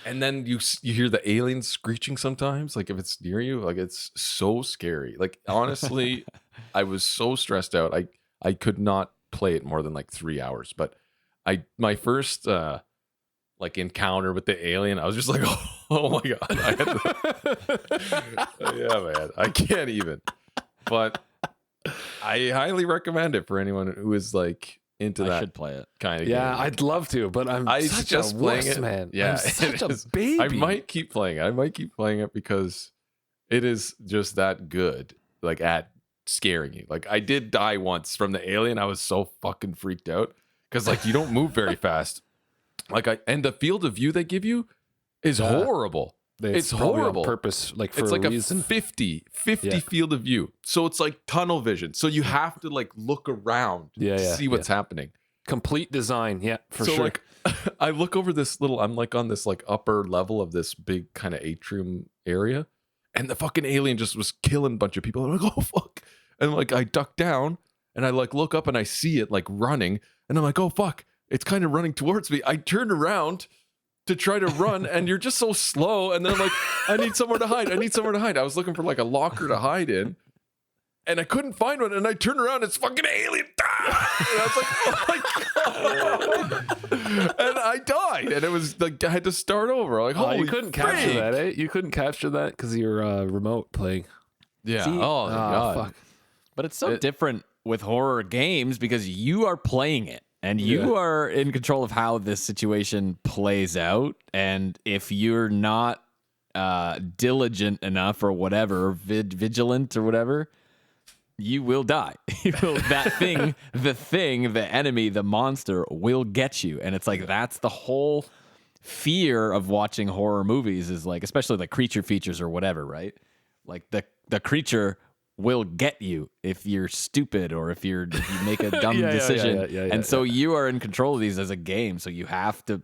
And then you hear the aliens screeching sometimes, like if it's near you, like it's so scary. Like honestly, I was so stressed out. I could not play it more than like 3 hours. But my first like encounter with the alien, I was just like, oh my god, yeah, man, I can't even. But I highly recommend it for anyone who is like into I that should play it. kind of Yeah, game. I'd love to, but I'm I such just a playing wuss, it. man. Yeah, I'm such a it is. baby. I might keep playing it. I might keep playing it because it is just that good. Like at scaring you. Like I did die once from the alien. I was so fucking freaked out because like you don't move very fast. And the field of view they give you is horrible. It's probably horrible. on purpose, like for It's like a reason. a 50 field of view. So it's like tunnel vision. So you have to like look around to see what's happening. Complete design, for So sure. like I look over this little, I'm like on this like upper level of this big kind of atrium area, and the fucking alien just was killing a bunch of people. I'm like, oh fuck. And like I duck down and I like look up and I see it like running, and I'm like, oh fuck, it's kind of running towards me. I turn around to try to run, and you're just so slow. And then I'm like, I need somewhere to hide. I was looking for like a locker to hide in, and I couldn't find one. And I turned around, it's fucking alien. And I was like, oh my god. And I died. And it was like I had to start over. Like, holy you couldn't capture that, eh? You couldn't capture that because you're remote playing. Yeah. See? Oh my god. Fuck. But it's so different with horror games because you are playing it and you are in control of how this situation plays out. And if you're not diligent enough or whatever, vigilant or whatever, you will die. The enemy, the monster will get you. And it's like, that's the whole fear of watching horror movies is like, especially like creature features or whatever, right? Like the creature will get you if you're stupid or if you make a dumb decision. So you are in control of these as a game. So you have to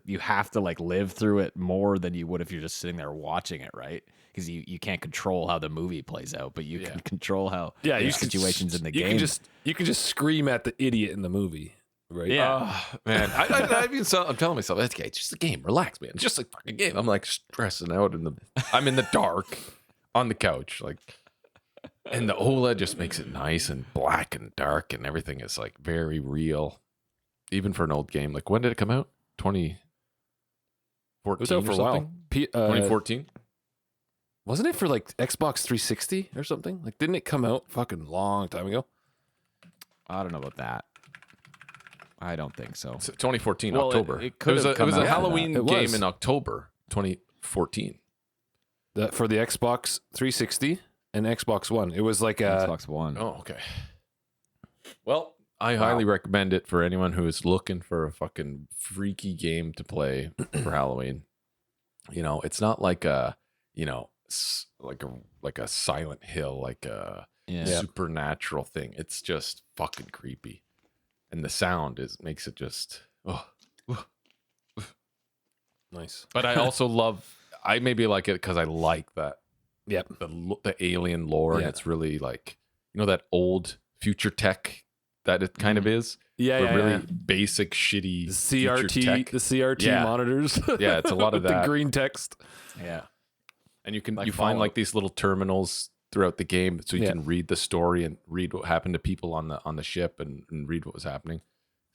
like live through it more than you would if you're just sitting there watching it, right? Because you can't control how the movie plays out, but you can control how situations in the game. You can just scream at the idiot in the movie, right? Yeah. Oh, man, I'm telling myself, okay, it's just a game. Relax, man. It's just a fucking game. I'm like stressing out I'm in the dark on the couch, like, and the OLED just makes it nice and black and dark, and everything is like very real, even for an old game. Like, when did it come out? 2014 It was out for or a something? while. 2014. Wasn't it for like Xbox 360 or something? Like, didn't it come out fucking long time ago? I don't know about that. I don't think so. 2014 Well, October. it could have it was come a out. Halloween Yeah, it game was. in October 2014. For the Xbox 360 and Xbox One. It was like a Xbox One. Oh, okay. Well, I highly recommend it for anyone who is looking for a fucking freaky game to play for Halloween. You know, it's not like a, like a Silent Hill, like a supernatural thing. It's just fucking creepy, and the sound makes it just nice. But I also I maybe like it because I like that. Yep. The alien lore, and it's really like, that old future tech that it kind of is. Yeah, really basic, shitty future tech. the CRT monitors. Yeah, it's a lot of With that. the green text. Yeah. And you find Fallout. like these little terminals throughout the game, so you can read the story and read what happened to people on the ship and read what was happening.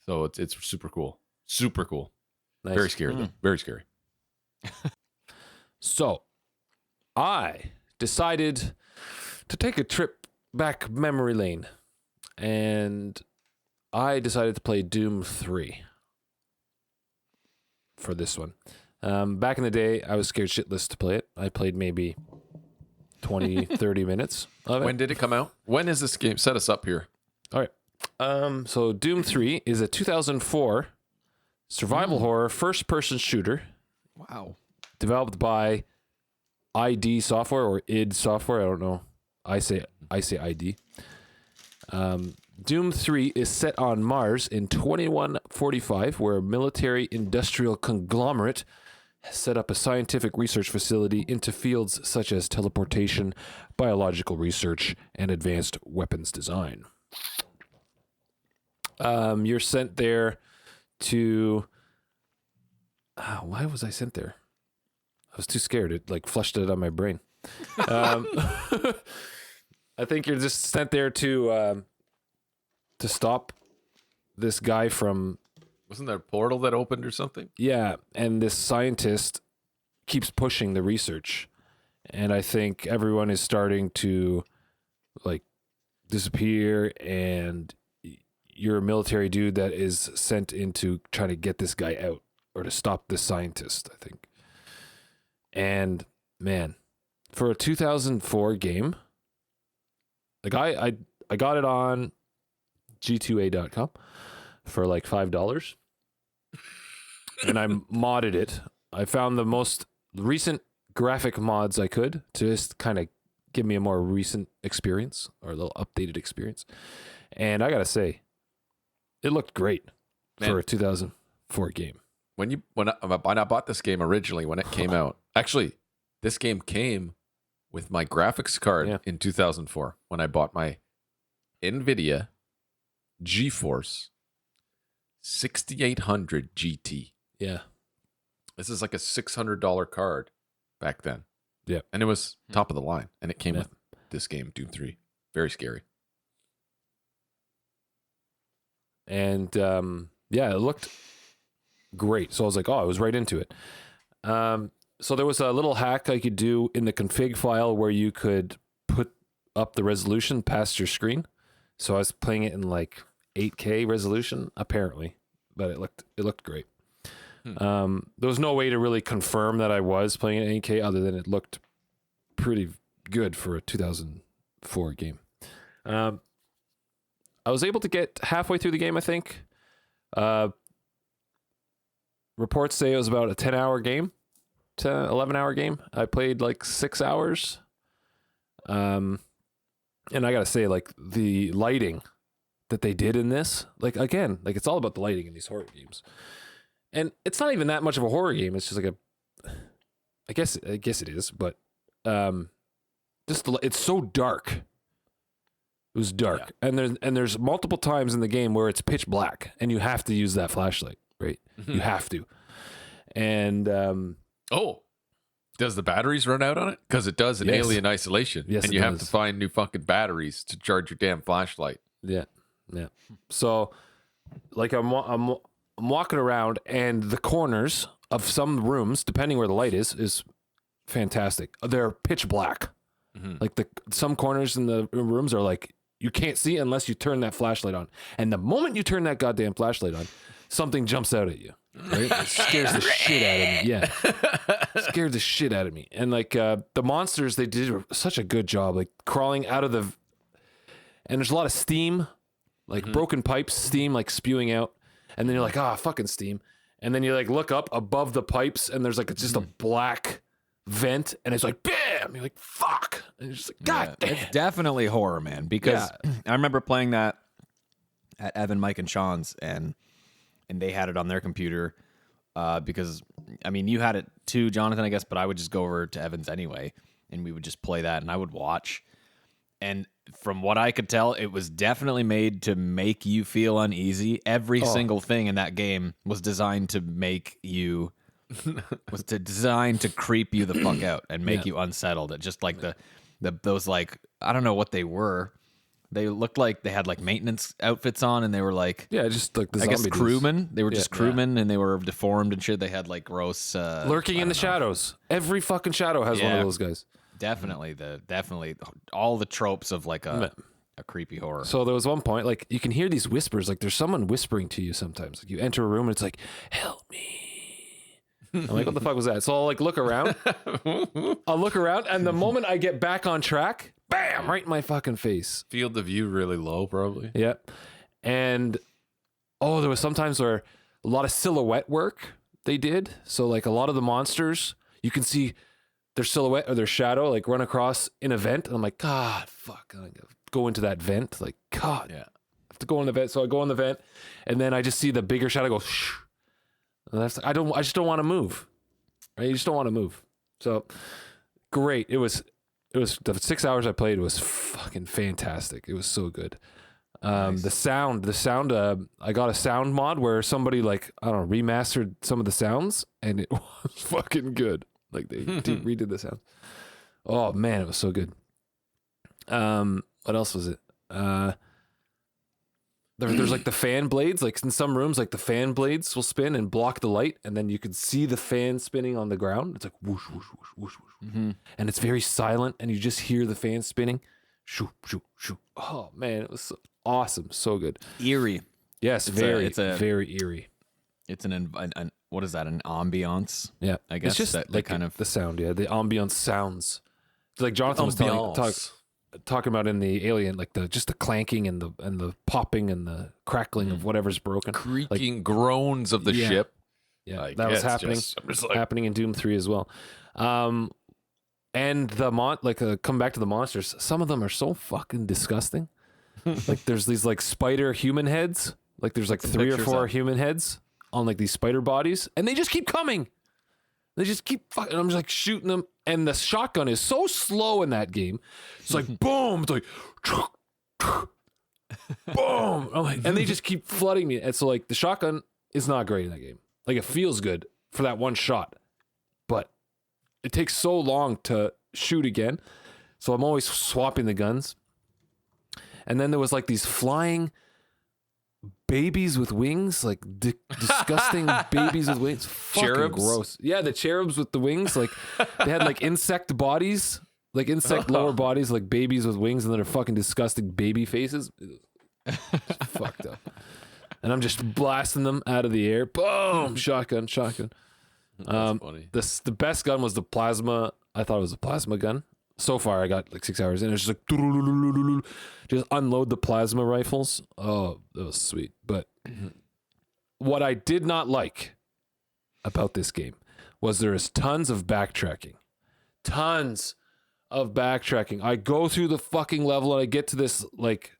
So it's super cool. Super cool. Nice. Very scary though. Very scary. So, I decided to take a trip back memory lane, and I decided to play Doom 3 for this one. Back in the day, I was scared shitless to play it. I played maybe 20, 30 minutes of it. When did it come out? When is this game? Set us up here. All right. So Doom 3 is a 2004 survival horror first-person shooter Wow. developed by ID Software or id Software. I don't know. I say ID. Doom 3 is set on Mars in 2145, where a military industrial conglomerate has set up a scientific research facility into fields such as teleportation, biological research, and advanced weapons design. You're sent there to... why was I sent there? I was too scared. It like flushed it out of my brain. I think you're just sent there to stop this guy from Wasn't there a portal that opened or something? Yeah, and this scientist keeps pushing the research, and I think everyone is starting to like disappear, and you're a military dude that is sent into trying to get this guy out or to stop this scientist, I think. And man, for a 2004 game, like I got it on g2a.com for like $5. And I modded it. I found the most recent graphic mods I could to just kind of give me a more recent experience or a little updated experience. And I gotta say, it looked great for a 2004 game. When I bought this game originally when it came out, actually, this game came with my graphics card in 2004 when I bought my NVIDIA GeForce 6800 GT. Yeah. This is like a $600 card back then. Yeah. And it was top of the line. And it came with this game, Doom 3. Very scary. And it looked great. So I was like, I was right into it. So there was a little hack I could do in the config file where you could put up the resolution past your screen. So I was playing it in like 8K resolution, apparently, but it looked great. There was no way to really confirm that I was playing it in 8K other than it looked pretty good for a 2004 game. I was able to get halfway through the game, I think. Reports say it was about a 10-hour game, 11-hour game. I played like 6 hours. And I gotta say, like, the lighting that they did in this, like, again, like, it's all about the lighting in these horror games. And it's not even that much of a horror game. It's just like I guess it is, but it's so dark. It was dark. Yeah. And there's multiple times in the game where it's pitch black and you have to use that flashlight, right? Mm-hmm. You have to. And does the batteries run out on it? Because it does in Alien Isolation. Yes, and you have to find new fucking batteries to charge your damn flashlight. Yeah. So, like, I'm walking around, and the corners of some rooms, depending where the light is fantastic. They're pitch black. Mm-hmm. Like some corners in the rooms are like you can't see unless you turn that flashlight on. And the moment you turn that goddamn flashlight on, something jumps out at you. Right? It scares the shit out of me. Yeah. Scared the shit out of me. And like the monsters, they did such a good job, like crawling out of and there's a lot of steam, like broken pipes, steam like spewing out. And then you're like, fucking steam. And then you like look up above the pipes and there's like just a black vent and it's like, bam! You're like, fuck. And you're just like, God damn. It's definitely horror, man. Because I remember playing that at Evan, Mike, and Sean's and they had it on their computer because, I mean, you had it too, Jonathan, I guess, but I would just go over to Evan's anyway and we would just play that and I would watch. And from what I could tell, it was definitely made to make you feel uneasy. Every single thing in that game was designed to make you, designed to creep you the fuck out and make you unsettled. It just like those like, I don't know what they were. They looked like they had like maintenance outfits on and they were like, just like the I guess crewmen. They were just crewmen and they were deformed and shit. They had like gross lurking in the shadows. Every fucking shadow has one of those guys. Definitely all the tropes of like a creepy horror. So there was one point, like you can hear these whispers, like there's someone whispering to you sometimes. Like you enter a room and it's like, help me. I'm like, what the fuck was that? So I'll like look around. And the moment I get back on track, bam, right in my fucking face. Field of view really low, probably. Yep. And there was sometimes where a lot of silhouette work they did. So like a lot of the monsters, you can see their silhouette or their shadow like run across in a vent. And I'm like, God, fuck. I go into that vent. Like, God. Yeah. I have to go in the vent. So I go in the vent and then I just see the bigger shadow go shh. And that's I just don't want to move. Right? You just don't want to move. So great. It was the 6 hours I played was fucking fantastic. It was so good. Nice. The sound, I got a sound mod where somebody like, I don't know, remastered some of the sounds and it was fucking good. Like they redid the sound. Oh man, it was so good. What else was it? there's like the fan blades, like in some rooms, like the fan blades will spin and block the light, and then you could see the fan spinning on the ground. It's like whoosh, whoosh, whoosh, whoosh, whoosh. And it's very silent, and you just hear the fan spinning. Shoo, shoo, shoo. Oh man, it was so awesome, so good. Eerie. Yes, It's very eerie. It's an what is that? An ambiance? Yeah, I guess it's just that like kind of the sound. Yeah, the ambiance sounds. It's like Jonathan was talking about in the Alien, like the clanking and the popping and the crackling of whatever's broken, Creaking groans of the ship. Yeah, Like, that was it's happening. just like- happening in Doom 3 as well. And the come back to the monsters. Some of them are so fucking disgusting. Like there's these like spider human heads. Like there's like 3 or 4 human heads on like these spider bodies, and they just keep coming. They just keep fucking. I'm just like shooting them, and the shotgun is so slow in that game. It's like boom. It's like boom. I'm like, and they just keep flooding me. And so like the shotgun is not great in that game. Like it feels good for that one shot, but it takes so long to shoot again. So I'm always swapping the guns. And then there was like these flying babies with wings, like disgusting babies with wings. Fucking Cherubs? gross. Yeah, the cherubs with the wings, like they had like insect bodies, like insect lower bodies, like babies with wings, and then they're fucking disgusting baby faces. It's fucked up. And I'm just blasting them out of the air. Boom! Shotgun. That's funny. The best gun was the plasma. I thought it was a plasma gun. So far, I got like 6 hours in. It's just like just unload the plasma rifles. Oh, that was sweet. But what I did not like about this game was there is tons of backtracking. Tons of backtracking. I go through the fucking level and I get to this like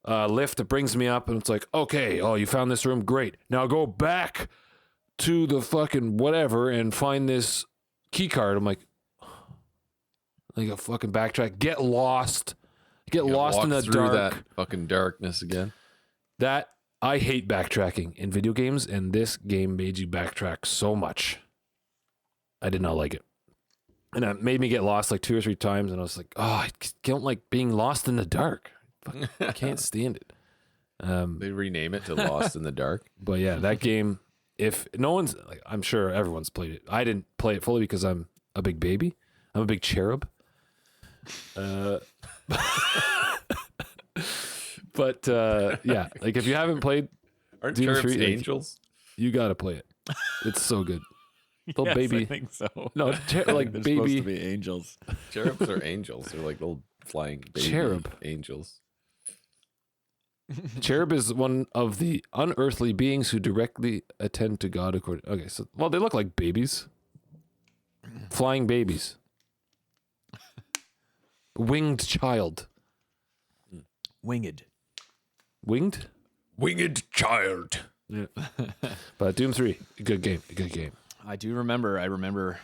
lift that brings me up, and it's like, okay, oh, you found this room, great. Now go back to the fucking whatever and find this key card. I'm like a fucking backtrack. Get lost in the through dark. that fucking darkness again. That I hate backtracking in video games, and this game made you backtrack so much. I did not like it, and it made me get lost like 2 or 3 times. And I was like, oh, I don't like being lost in the dark. I can't stand it. They rename it to Lost in the Dark. But yeah, that game. If no one's, like, I'm sure everyone's played it. I didn't play it fully because I'm a big baby. I'm a big cherub. But yeah, like if you haven't played Aren't Doom cherubs 3, like, angels? you gotta play it. It's so good. Little Yes, baby. I think so. No, like They're supposed baby to be angels. Cherubs are angels. They're like little flying baby Cherub. angels. cherub is one of the unearthly beings who directly attend to God. According, okay, so well, they look like babies, flying babies, winged child, Winged. winged. Winged child. Yeah, but Doom 3, good game. I do remember. I remember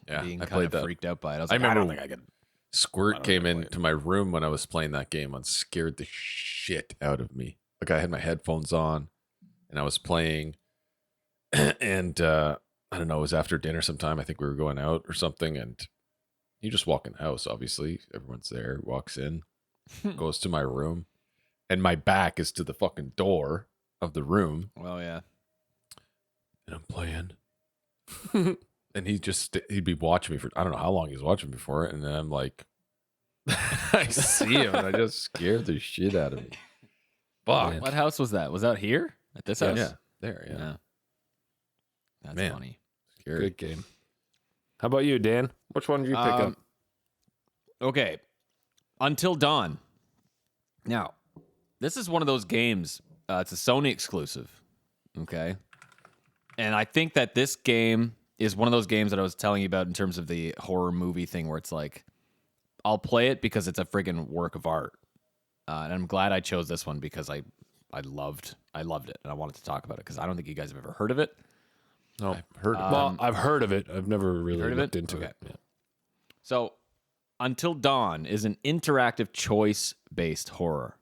Yeah, being I kind played of that. freaked out by it. I was I like, I don't remember think I could. Squirt came into my room when I was playing that game and scared the shit out of me. Like I had my headphones on and I was playing and I don't know, it was after dinner sometime. I think we were going out or something, and you just walk in the house, obviously. Everyone's there, walks in, goes to my room, and my back is to the fucking door of the room. Well, yeah. And I'm playing. And he'd be watching me for, I don't know how long he was watching me for. And then I'm like, I see him and I just scared the shit out of me. Fuck. What house was that? Was that here at this house? Yeah. There, yeah. That's Man. funny. Scary. Good game. How about you, Dan? Which one did you pick up? Okay. Until Dawn. Now, this is one of those games. It's a Sony exclusive. Okay. And I think that this game is one of those games that I was telling you about in terms of the horror movie thing where it's like, I'll play it because it's a friggin' work of art. And I'm glad I chose this one because I loved it. And I wanted to talk about it because I don't think you guys have ever heard of it. No, I've heard of it. Well, I've heard of it. I've never really heard of looked it? into Okay. it. Yeah. So, Until Dawn is an interactive choice-based horror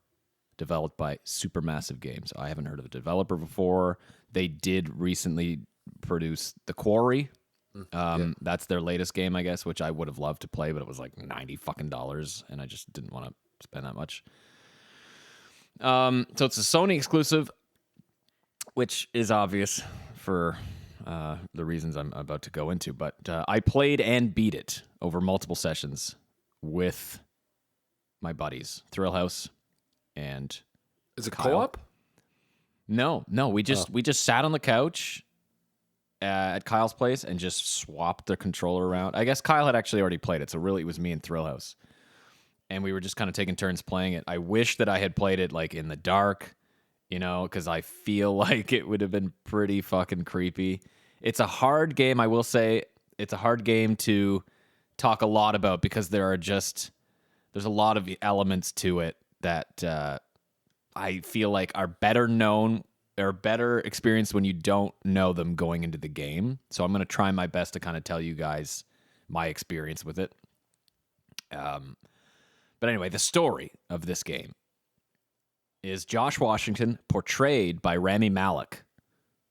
developed by Supermassive Games. I haven't heard of the developer before. They did recently produce The Quarry. That's their latest game, I guess, which I would have loved to play, but it was like $90 fucking, and I just didn't want to spend that much. So it's a Sony exclusive, which is obvious for the reasons I'm about to go into. But I played and beat it over multiple sessions with my buddies, Thrill House and Is it Kyle. co-op? No, we just sat on the couch at Kyle's place and just swapped the controller around. I guess Kyle had actually already played it, so really it was me and Thrill House. And we were just kind of taking turns playing it. I wish that I had played it like in the dark, because I feel like it would have been pretty fucking creepy. It's a hard game, I will say. It's a hard game to talk a lot about because there's a lot of elements to it that I feel like are better known or better experienced when you don't know them going into the game. So I'm going to try my best to kind of tell you guys my experience with it. But anyway, the story of this game is Josh Washington, portrayed by Rami Malek,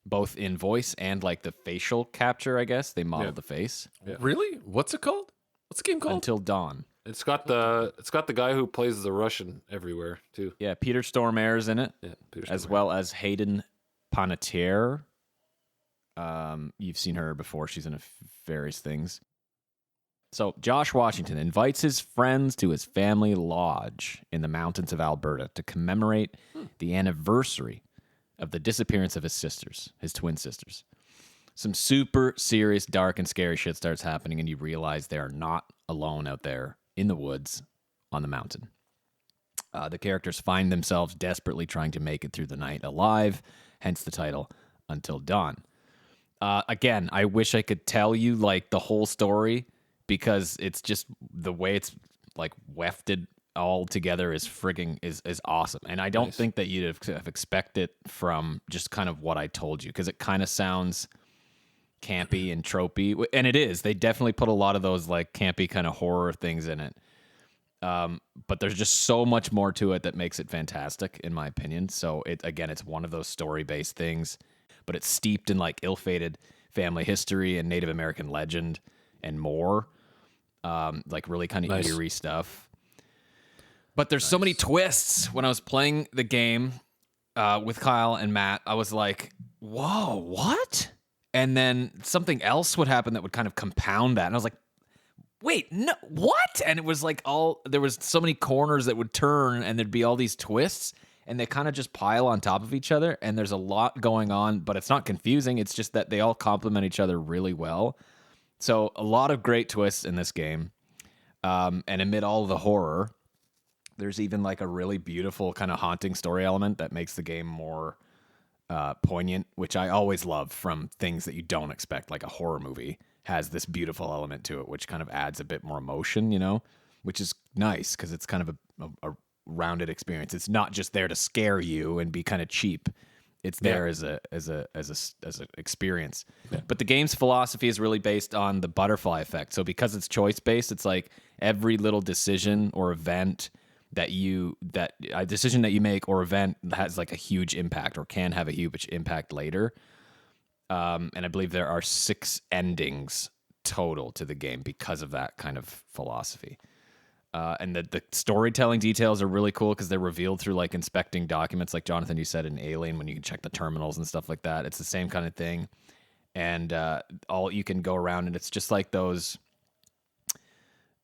both in voice and like the facial capture, I guess. They modeled the face. Yeah. Really? What's it called? What's the game called? Until Dawn. It's got the guy who plays the Russian everywhere too. Yeah, Peter Stormare's in it, Yeah, as well as Hayden Panettiere. You've seen her before. She's in various things. So Josh Washington invites his friends to his family lodge in the mountains of Alberta to commemorate the anniversary of the disappearance of his sisters, his twin sisters. Some super serious, dark, and scary shit starts happening, and you realize they are not alone out there in the woods on the mountain. The characters find themselves desperately trying to make it through the night alive, hence the title, Until Dawn. Again, I wish I could tell you like the whole story because it's just the way it's like wefted all together is is awesome. And I don't think that you'd have expected from just kind of what I told you because it kind of sounds campy and tropey, and it is. They definitely put a lot of those like campy kind of horror things in it. But there's just so much more to it that makes it fantastic, in my opinion. So it's one of those story-based things, but it's steeped in like ill-fated family history and Native American legend and more. Like really kind of eerie stuff. But there's so many twists. When I was playing the game with Kyle and Matt, I was like, whoa, what? And then something else would happen that would kind of compound that. And I was like, wait, no, what? And it was like there was so many corners that would turn and there'd be all these twists and they kind of just pile on top of each other. And there's a lot going on, but it's not confusing. It's just that they all complement each other really well. So a lot of great twists in this game. And amid all the horror, there's even like a really beautiful kind of haunting story element that makes the game more poignant, which I always love from things that you don't expect. Like a horror movie has this beautiful element to it, which kind of adds a bit more emotion, which is nice because it's kind of a rounded experience. It's not just there to scare you and be kind of cheap. It's there as an experience. Yeah. But the game's philosophy is really based on the butterfly effect. So because it's choice based, it's like every little decision or event a decision that you make or event has like a huge impact or can have a huge impact later. And I believe there are 6 endings total to the game because of that kind of philosophy. And the storytelling details are really cool because they're revealed through like inspecting documents, like Jonathan, you said in Alien, when you can check the terminals and stuff like that. It's the same kind of thing. And all you can go around and it's just like those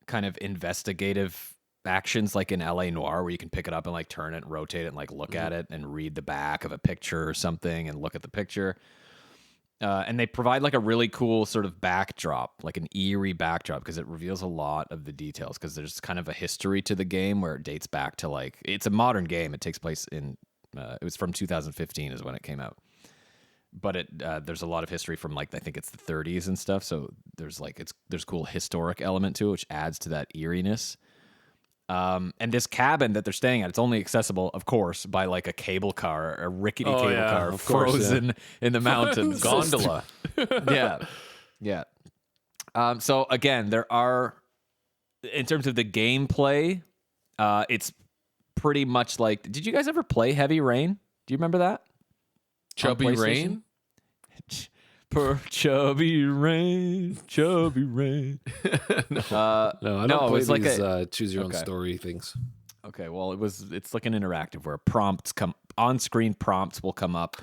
kind of investigative actions like in LA Noire where you can pick it up and like turn it and rotate it and like look at it and read the back of a picture or something and look at the picture. And they provide like a really cool sort of backdrop, like an eerie backdrop, because it reveals a lot of the details because there's kind of a history to the game where it dates back to like, it's a modern game. It takes place in, it was from 2015 is when it came out. But there's a lot of history from like, I think it's the 30s and stuff. So there's like, there's cool historic element to it, which adds to that eeriness. And this cabin that they're staying at, it's only accessible, of course, by like a cable car, a rickety cable car frozen in the mountains. Gondola. Yeah. So again, there are, in terms of the gameplay, it's pretty much like, did you guys ever play Heavy Rain? Do you remember that? Chubby Rain? Per chubby rain. No, I don't play these choose your own story things. Okay, well, it's like an interactive where prompts come on-screen prompts will come up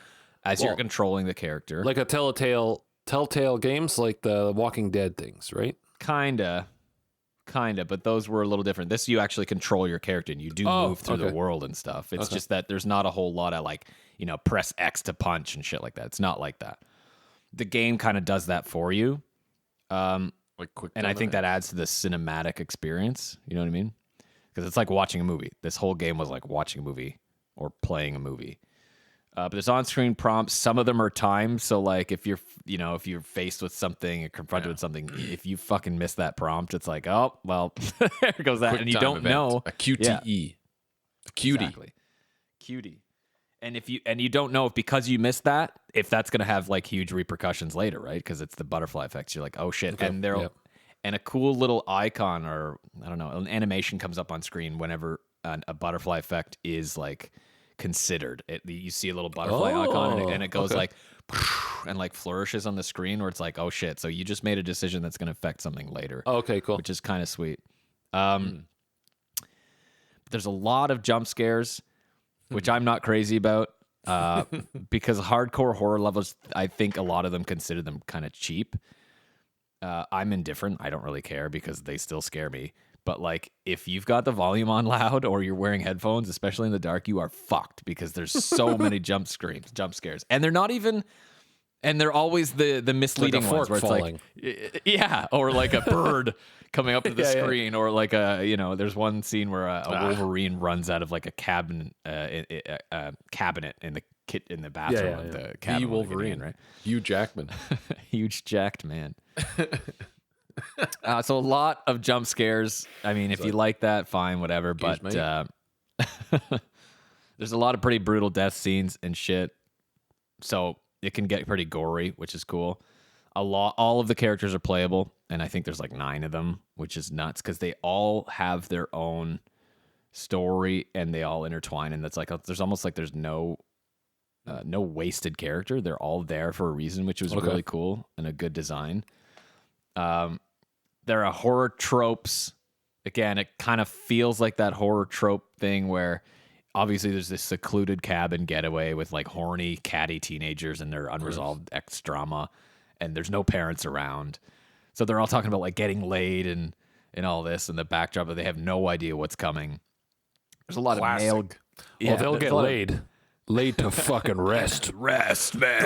as you're controlling the character. Like a Telltale games, like the Walking Dead things, right? Kinda, but those were a little different. This you actually control your character and you do move through the world and stuff. It's just that there's not a whole lot of like, press X to punch and shit like that. It's not like that. The game kind of does that for you. Like quick, and I think that adds to the cinematic experience. You know what I mean? Because it's like watching a movie. This whole game was like watching a movie or playing a movie. But there's on-screen prompts. Some of them are timed. So like if you're faced with something or confronted with something, if you fucking miss that prompt, it's like, oh, well, there goes that. quick And you time don't event. know. A QTE. A cutie. Exactly. Cutie. And you don't know if because you missed that, if that's going to have like huge repercussions later, right? Because it's the butterfly effects. You're like, oh shit. Okay. And a cool little icon or I don't know, an animation comes up on screen whenever a butterfly effect is like considered. You see a little butterfly icon and it goes like and like flourishes on the screen where it's like, oh shit. So you just made a decision that's going to affect something later. Oh, okay, cool. Which is kind of sweet. There's a lot of jump scares, which I'm not crazy about because hardcore horror levels, I think a lot of them consider them kind of cheap. I'm indifferent. I don't really care because they still scare me. But like, if you've got the volume on loud or you're wearing headphones, especially in the dark, you are fucked because there's so many jump scares, and they're not even. And they're always the misleading like a ones where it's falling. like, yeah, or like a bird coming up to the screen, or like there's one scene where a Wolverine runs out of like a cabinet in the bathroom of the cabin. The Wolverine, right? Hugh Jackman. Huge jacked man. So a lot of jump scares. I mean, if you like that, fine, whatever. But there's a lot of pretty brutal death scenes and shit. So it can get pretty gory, which is cool. All of the characters are playable, and I think there's like 9 of them, which is nuts because they all have their own story and they all intertwine. And that's like there's almost like there's no wasted character. They're all there for a reason, which was really cool and a good design. There are horror tropes. Again, it kind of feels like that horror trope thing where obviously there's this secluded cabin getaway with like horny, catty teenagers and their unresolved ex drama, and there's no parents around. So they're all talking about like getting laid and all this, and the backdrop of they have no idea what's coming. There's a lot of male. Well, they'll get laid. Laid to fucking rest. Rest, man.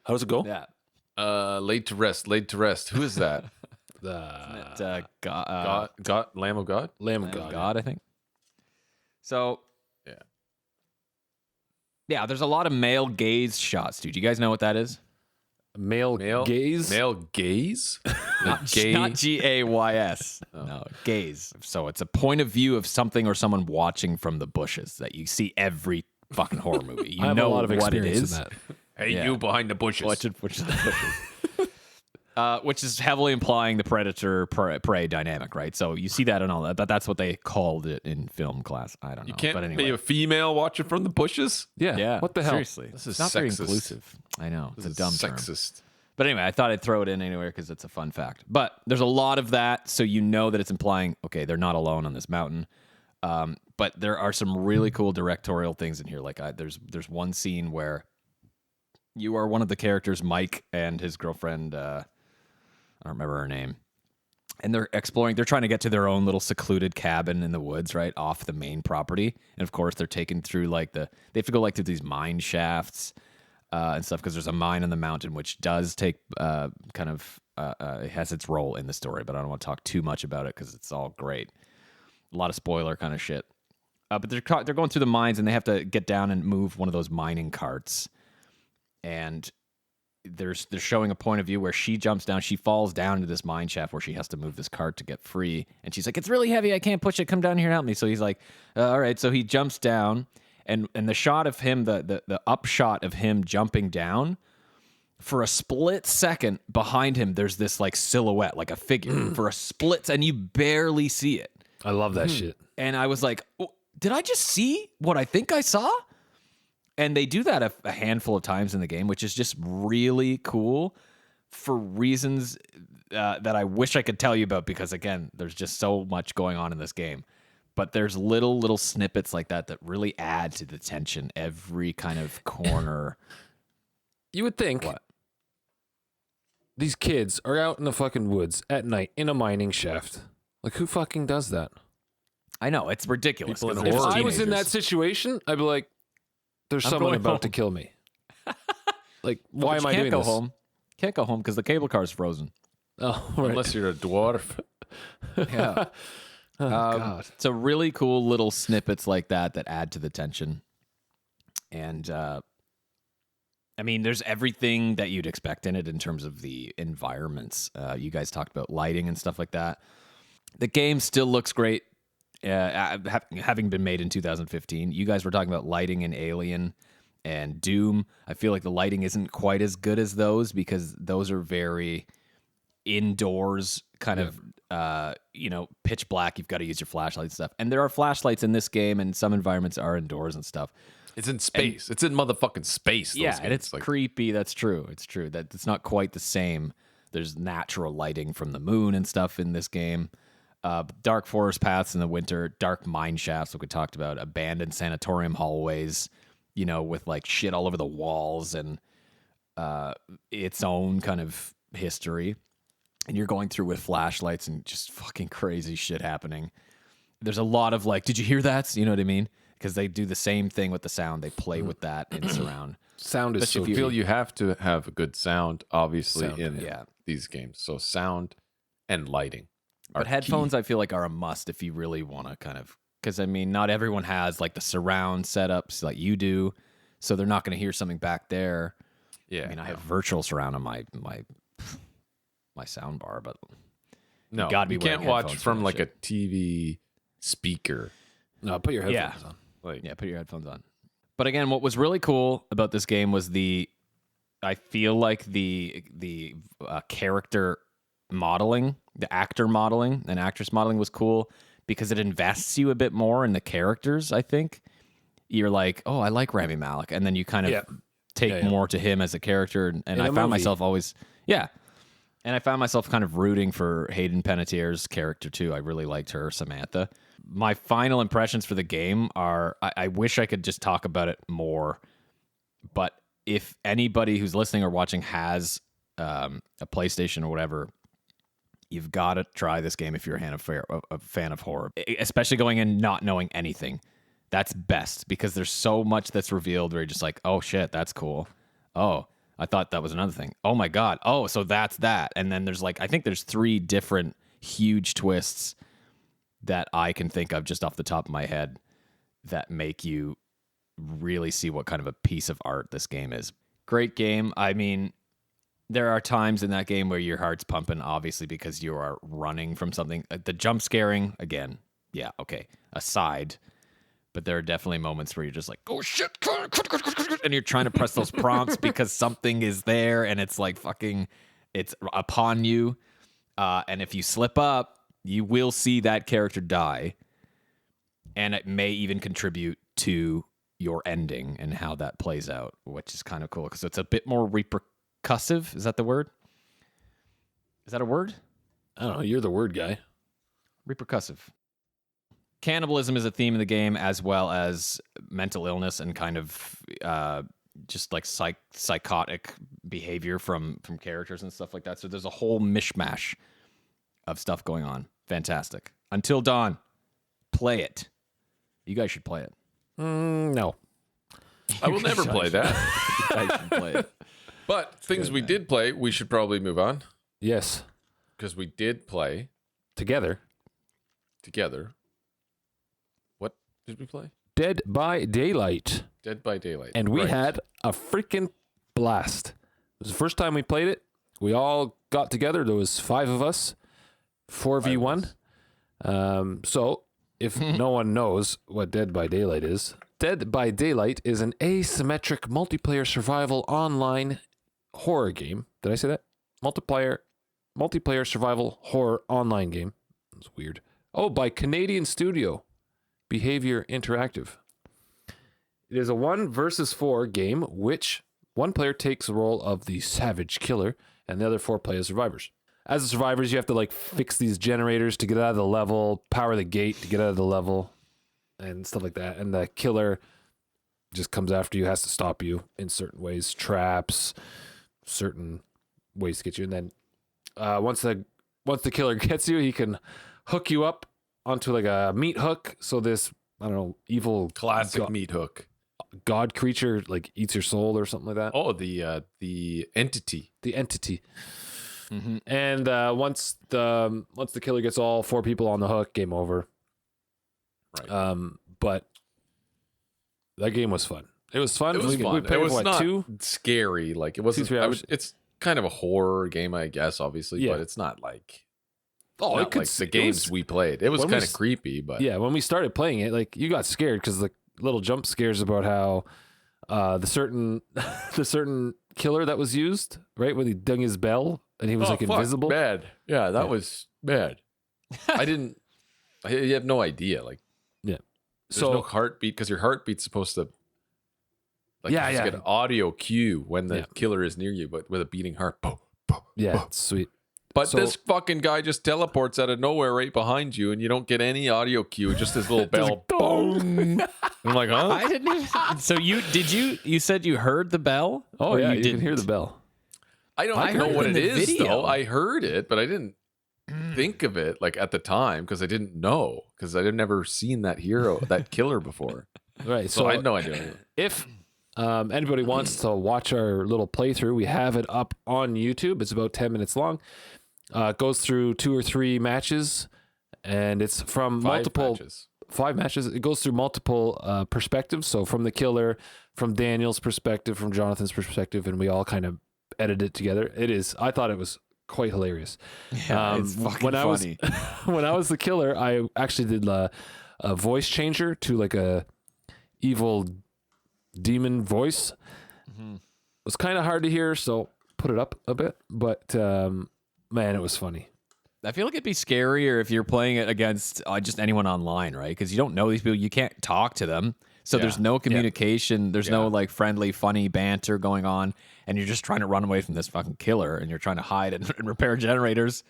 How does it go? Yeah. Laid to rest. Who is that? God, Lamb of God? Lamb of God. I think. So, yeah, there's a lot of male gaze shots, dude. You guys know what that is? Male gaze? Male gaze? Not Gays. No, gaze. So it's a point of view of something or someone watching from the bushes that you see every fucking horror movie. You I have know a lot of what it experience is. in that. Hey, you behind the bushes. Which is the bushes. Which is heavily implying the predator-prey dynamic, right? So you see that and all that, but that's what they called it in film class. I don't know. You can't but anyway. be a female watching from the bushes? Yeah. What the hell? Seriously. This is not very sexist. inclusive. I know. It's a dumb term. Sexist. But anyway, I thought I'd throw it in anywhere because it's a fun fact. But there's a lot of that, so you know that it's implying, okay, they're not alone on this mountain. But there are some really cool directorial things in here. Like there's one scene where you are one of the characters, Mike, and his girlfriend. I don't remember her name. And they're exploring. They're trying to get to their own little secluded cabin in the woods, right off the main property. And of course, they're taken through they have to go through these mine shafts. And stuff because there's a mine on the mountain which does take it has its role in the story, but I don't want to talk too much about it because it's all great. A lot of spoiler kind of shit. But they're going through the mines and they have to get down and move one of those mining carts. And they're showing a point of view where she jumps down. She falls down into this mine shaft where she has to move this cart to get free. And she's like, "It's really heavy. I can't push it. Come down here and help me." So he's like, "All right." So he jumps down. And the shot of him, the upshot of him jumping down, for a split second behind him, there's this like silhouette, like a figure for a split, and you barely see it. I love that shit. And I was like, oh, did I just see what I think I saw? And they do that a handful of times in the game, which is just really cool for reasons that I wish I could tell you about because, again, there's just so much going on in this game. But there's little snippets like that really add to the tension every kind of corner. You would think these kids are out in the fucking woods at night in a mining shaft. Like, who fucking does that? I know, it's ridiculous. People in If horror If I was in that teenagers. situation, I'd be like, there's someone going about to home. kill me. Like, why But am I you doing can't go this? home. Can't go home because the cable car's frozen. Oh, right. Unless you're a dwarf. Yeah. Oh, God. So really cool little snippets like that add to the tension. And I mean, there's everything that you'd expect in it in terms of the environments. You guys talked about lighting and stuff like that. The game still looks great, having been made in 2015. You guys were talking about lighting in Alien and Doom. I feel like the lighting isn't quite as good as those because those are very indoors kind of pitch black. You've got to use your flashlight and stuff, and there are flashlights in this game, and some environments are indoors and stuff. It's in space. It's in motherfucking space. those Yeah, and games. it's creepy. That's true. It's true that it's not quite the same. There's natural lighting from the moon and stuff in this game. Dark forest paths in the winter, dark mine shafts, like we talked about, abandoned sanatorium hallways, with like shit all over the walls and its own kind of history. And you're going through with flashlights and just fucking crazy shit happening. There's a lot of like, did you hear that? You know what I mean? Because they do the same thing with the sound. They play with that in surround. Sound is But so you feel you have to have a good sound, obviously, Sound, in yeah. these games. So sound and lighting. are But headphones, key. I feel like, are a must if you really want to kind of, because I mean, not everyone has like the surround setups like you do, so they're not going to hear something back there. Yeah. I mean, I have virtual surround on my sound bar, but no, gotta be you can't wearing watch headphones for from that like shit. a TV speaker. No, put your headphones on. Like, yeah, put your headphones on. But again, what was really cool about this game was I feel like the character modeling, the actor modeling and actress modeling was cool because it invests you a bit more in the characters. I think you're like, oh, I like Rami Malek, and then you kind of take more to him as a character. And I found myself always, and I found myself kind of rooting for Hayden Panettiere's character too. I really liked her, Samantha. My final impressions for the game are, I wish I could just talk about it more, but if anybody who's listening or watching has a PlayStation or whatever, you've got to try this game if you're a fan of horror, especially going in not knowing anything. That's best because there's so much that's revealed where you're just like, oh shit, that's cool. Oh, I thought that was another thing. Oh my God. Oh, so that's that. And then there's I think there's 3 different huge twists that I can think of just off the top of my head that make you really see what kind of a piece of art this game is. Great game. I mean, there are times in that game where your heart's pumping, obviously, because you are running from something. The jump scaring, again, yeah, okay, aside. But there are definitely moments where you're just like, oh shit, and you're trying to press those prompts because something is there and it's like fucking, it's upon you. And if you slip up, you will see that character die. And it may even contribute to your ending and how that plays out, which is kind of cool because it's a bit more repercussive. Is that the word? Is that a word? I don't know. You're the word guy. Repercussive. Cannibalism is a theme in the game, as well as mental illness and kind of just like psychotic behavior from characters and stuff like that. So there's a whole mishmash of stuff going on. Fantastic. Until Dawn, play it. You guys should play it. No. I will never play that. You guys should play it. But things we did play, we should probably move on Yes. because we did play Together. What did we play? Dead by Daylight. Dead by Daylight. And we Right. had a freaking blast. It was the first time we played it. We all got together. There was 5 of us. 4v1. So if no one knows what Dead by Daylight is, Dead by Daylight is an asymmetric multiplayer survival online horror game. Did I say that? Multiplayer survival horror online game. That's weird. Oh, by Canadian studio Behavior Interactive. It is a 1 versus 4 game, which one player takes the role of the savage killer and the other 4 play as survivors. as the survivors, you have to like fix these generators to get out of the level, power the gate to get out of the level, and stuff like that. And the killer just comes after you, has to stop you in certain ways, traps, certain ways to get you. And then once the killer gets you, he can hook you up onto like a meat hook. So this, I don't know, evil Classic meat hook. god creature like eats your soul or something like that. Oh, the entity. The entity. Mm-hmm. And once the killer gets all 4 people on the hook, game over. Right. But that game was fun. It was fun. It was fun. We played it was what, not 2? scary. Like it wasn't. 3 hours. It's kind of a horror game, I guess, obviously, Yeah. but it's not like. Oh, not it could like the games we played. It was kind of creepy, but yeah, when we started playing it, like you got scared because the little jump scares about how the certain killer that was used, right, when he dung his bell and he was like invisible. Bad. Yeah, that was bad. I have no idea. Like, yeah, there's no heartbeat because your heartbeat's supposed to. Like, yeah, you yeah. get an audio cue when the killer is near you, but with a beating heart. Boom, boom, yeah, boom. it's sweet. But So- this fucking guy just teleports out of nowhere right behind you, and you don't get any audio cue. Just his little bell. Boom. I'm like, huh? I didn't even. So you said you heard the bell? Oh Or yeah, you didn't? can hear the bell. I don't I know heard what it it in the is, video. though. I heard it, but I didn't think of it like at the time because I didn't know because I had never seen that killer before. Right. So I had no idea. If anybody wants to watch our little playthrough, we have it up on YouTube. It's about 10 minutes long. It goes through 2 or 3 matches, and it's from multiple 5 matches. It goes through multiple perspectives. So from the killer, from Daniel's perspective, from Jonathan's perspective, and we all kind of edit it together. I thought it was quite hilarious. Yeah, it's fucking funny. When I was the killer, I actually did a voice changer to like a evil demon voice. Mm-hmm. It was kind of hard to hear, so put it up a bit. But man, it was funny. I feel like it'd be scarier if you're playing it against just anyone online, right? Because you don't know these people. You can't talk to them. So there's no communication. There's no like friendly, funny banter going on. And you're just trying to run away from this fucking killer. And you're trying to hide and repair generators.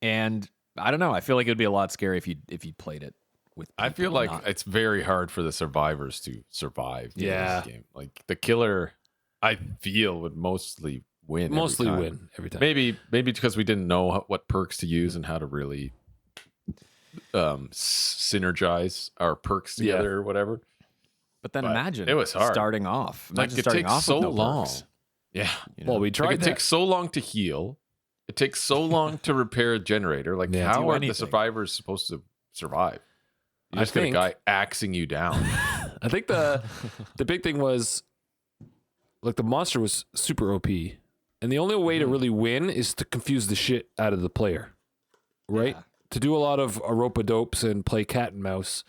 And I don't know. I feel like it would be a lot scary if you played it with people. I feel like it's very hard for the survivors to survive in this game. Like the killer, I feel, would mostly win. Win every time. Maybe because we didn't know what perks to use and how to really synergize our perks together or whatever. But then imagine it was hard. starting off. Like Imagine it starting takes off so with no long. perks. Yeah. You know? Well, we tried Like it that. takes so long to heal. It takes so long to repair a generator. Like how Do are anything. the survivors supposed to survive? You I just get a think- guy axing you down. I think the big thing was like the monster was super OP, and the only way to really win is to confuse the shit out of the player, right? Yeah. To do a lot of rope-a-dopes and play cat and mouse.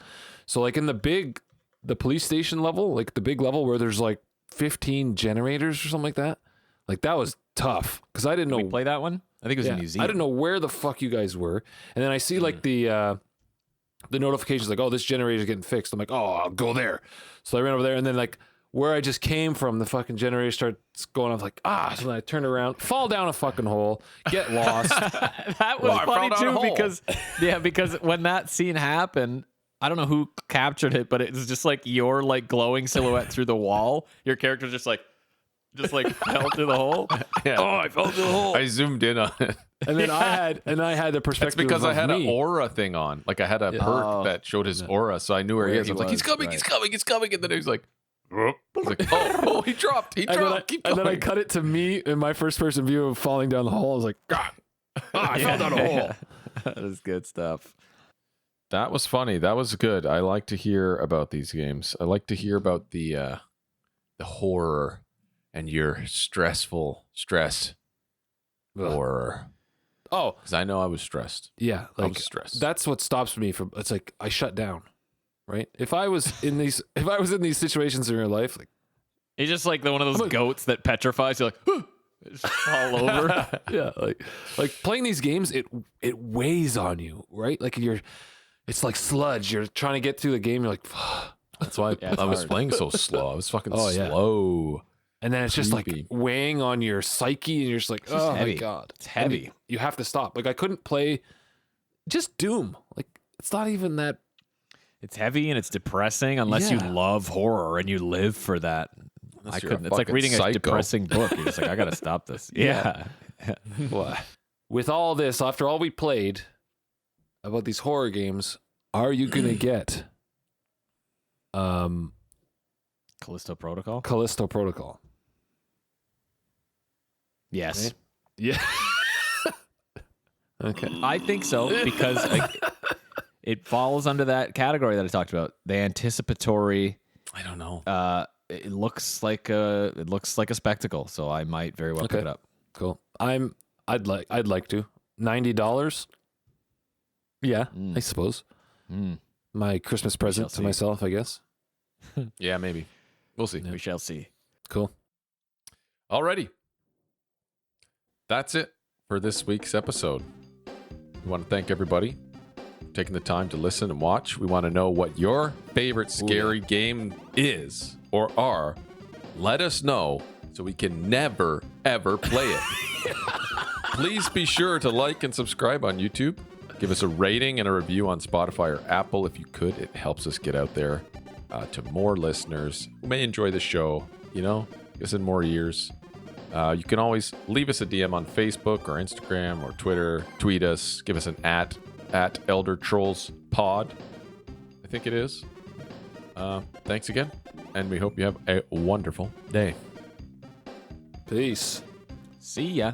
So like in the police station level, like the big level where there's like 15 generators or something like that. Like that was tough because I didn't know. Did we play that one? I think it was in New Zealand. I didn't know where the fuck you guys were, and then I see like the notifications like, oh, this generator's getting fixed. I'm like, oh, I'll go there. So I ran over there, and then like where I just came from, the fucking generator starts going off like, so then I turn around, fall down a fucking hole, get lost. That was funny too because when that scene happened, I don't know who captured it, but it was just like your like glowing silhouette through the wall. Your character just fell through the hole. Yeah. Oh, I fell through the hole. I zoomed in on it. And then I had the perspective. That's because I had me. an aura thing on. Like I had a perk that showed his aura, so I knew where he is. I was like, he's coming, he's coming, he's coming. And then he was like, I was like, oh, he dropped. Keep going. And then I cut it to me in my first person view of falling down the hole. I was like, I fell down a hole. That is good stuff. That was funny. That was good. I like to hear about these games. I like to hear about the horror and your stress horror. Oh, Because I know I was stressed. yeah. I Like was stressed. that's what stops me from. It's like I shut down. Right. If I was in these situations in your life, like He's just like one of those goats that petrifies. You're like, just fall over. yeah, like playing these games, it weighs on you, right? Like it's like sludge. You're trying to get through the game. You're like, that's why Yeah, it's I was hard. playing so slow. I was fucking Oh, yeah. slow. And then it's just like Creepy. weighing on your psyche, and you're just like, oh heavy. my God. It's heavy. And you have to stop. Like, I couldn't play just Doom. Like, it's not even that. It's heavy and it's depressing unless you Yeah. love horror and you live for that. Unless I you're a couldn't. It's like fucking reading psycho. a depressing book. You're just like, I gotta stop this. Yeah. Well, with all this, after all we played about these horror games, are you going to get Callisto Protocol. Callisto Protocol? Yes, Right? Yeah. Okay. I think so because it falls under that category that I talked about. The anticipatory. I don't know. It looks like a spectacle, so I might very well pick it up. Cool. I'd like to. $90? Yeah, I suppose. My Christmas present to see. myself, I guess. Yeah, maybe. We'll see. We shall see. Cool. Alrighty. That's it for this week's episode. We want to thank everybody for taking the time to listen and watch. We want to know what your favorite scary game is or are. Let us know so we can never, ever play it. Please be sure to like and subscribe on YouTube. Give us a rating and a review on Spotify or Apple if you could. It helps us get out there to more listeners who may enjoy the show, get us in more ears. You can always leave us a DM on Facebook or Instagram or Twitter. Tweet us. Give us an at Elder Trolls Pod. I think it is. Thanks again. And we hope you have a wonderful day. Peace. See ya.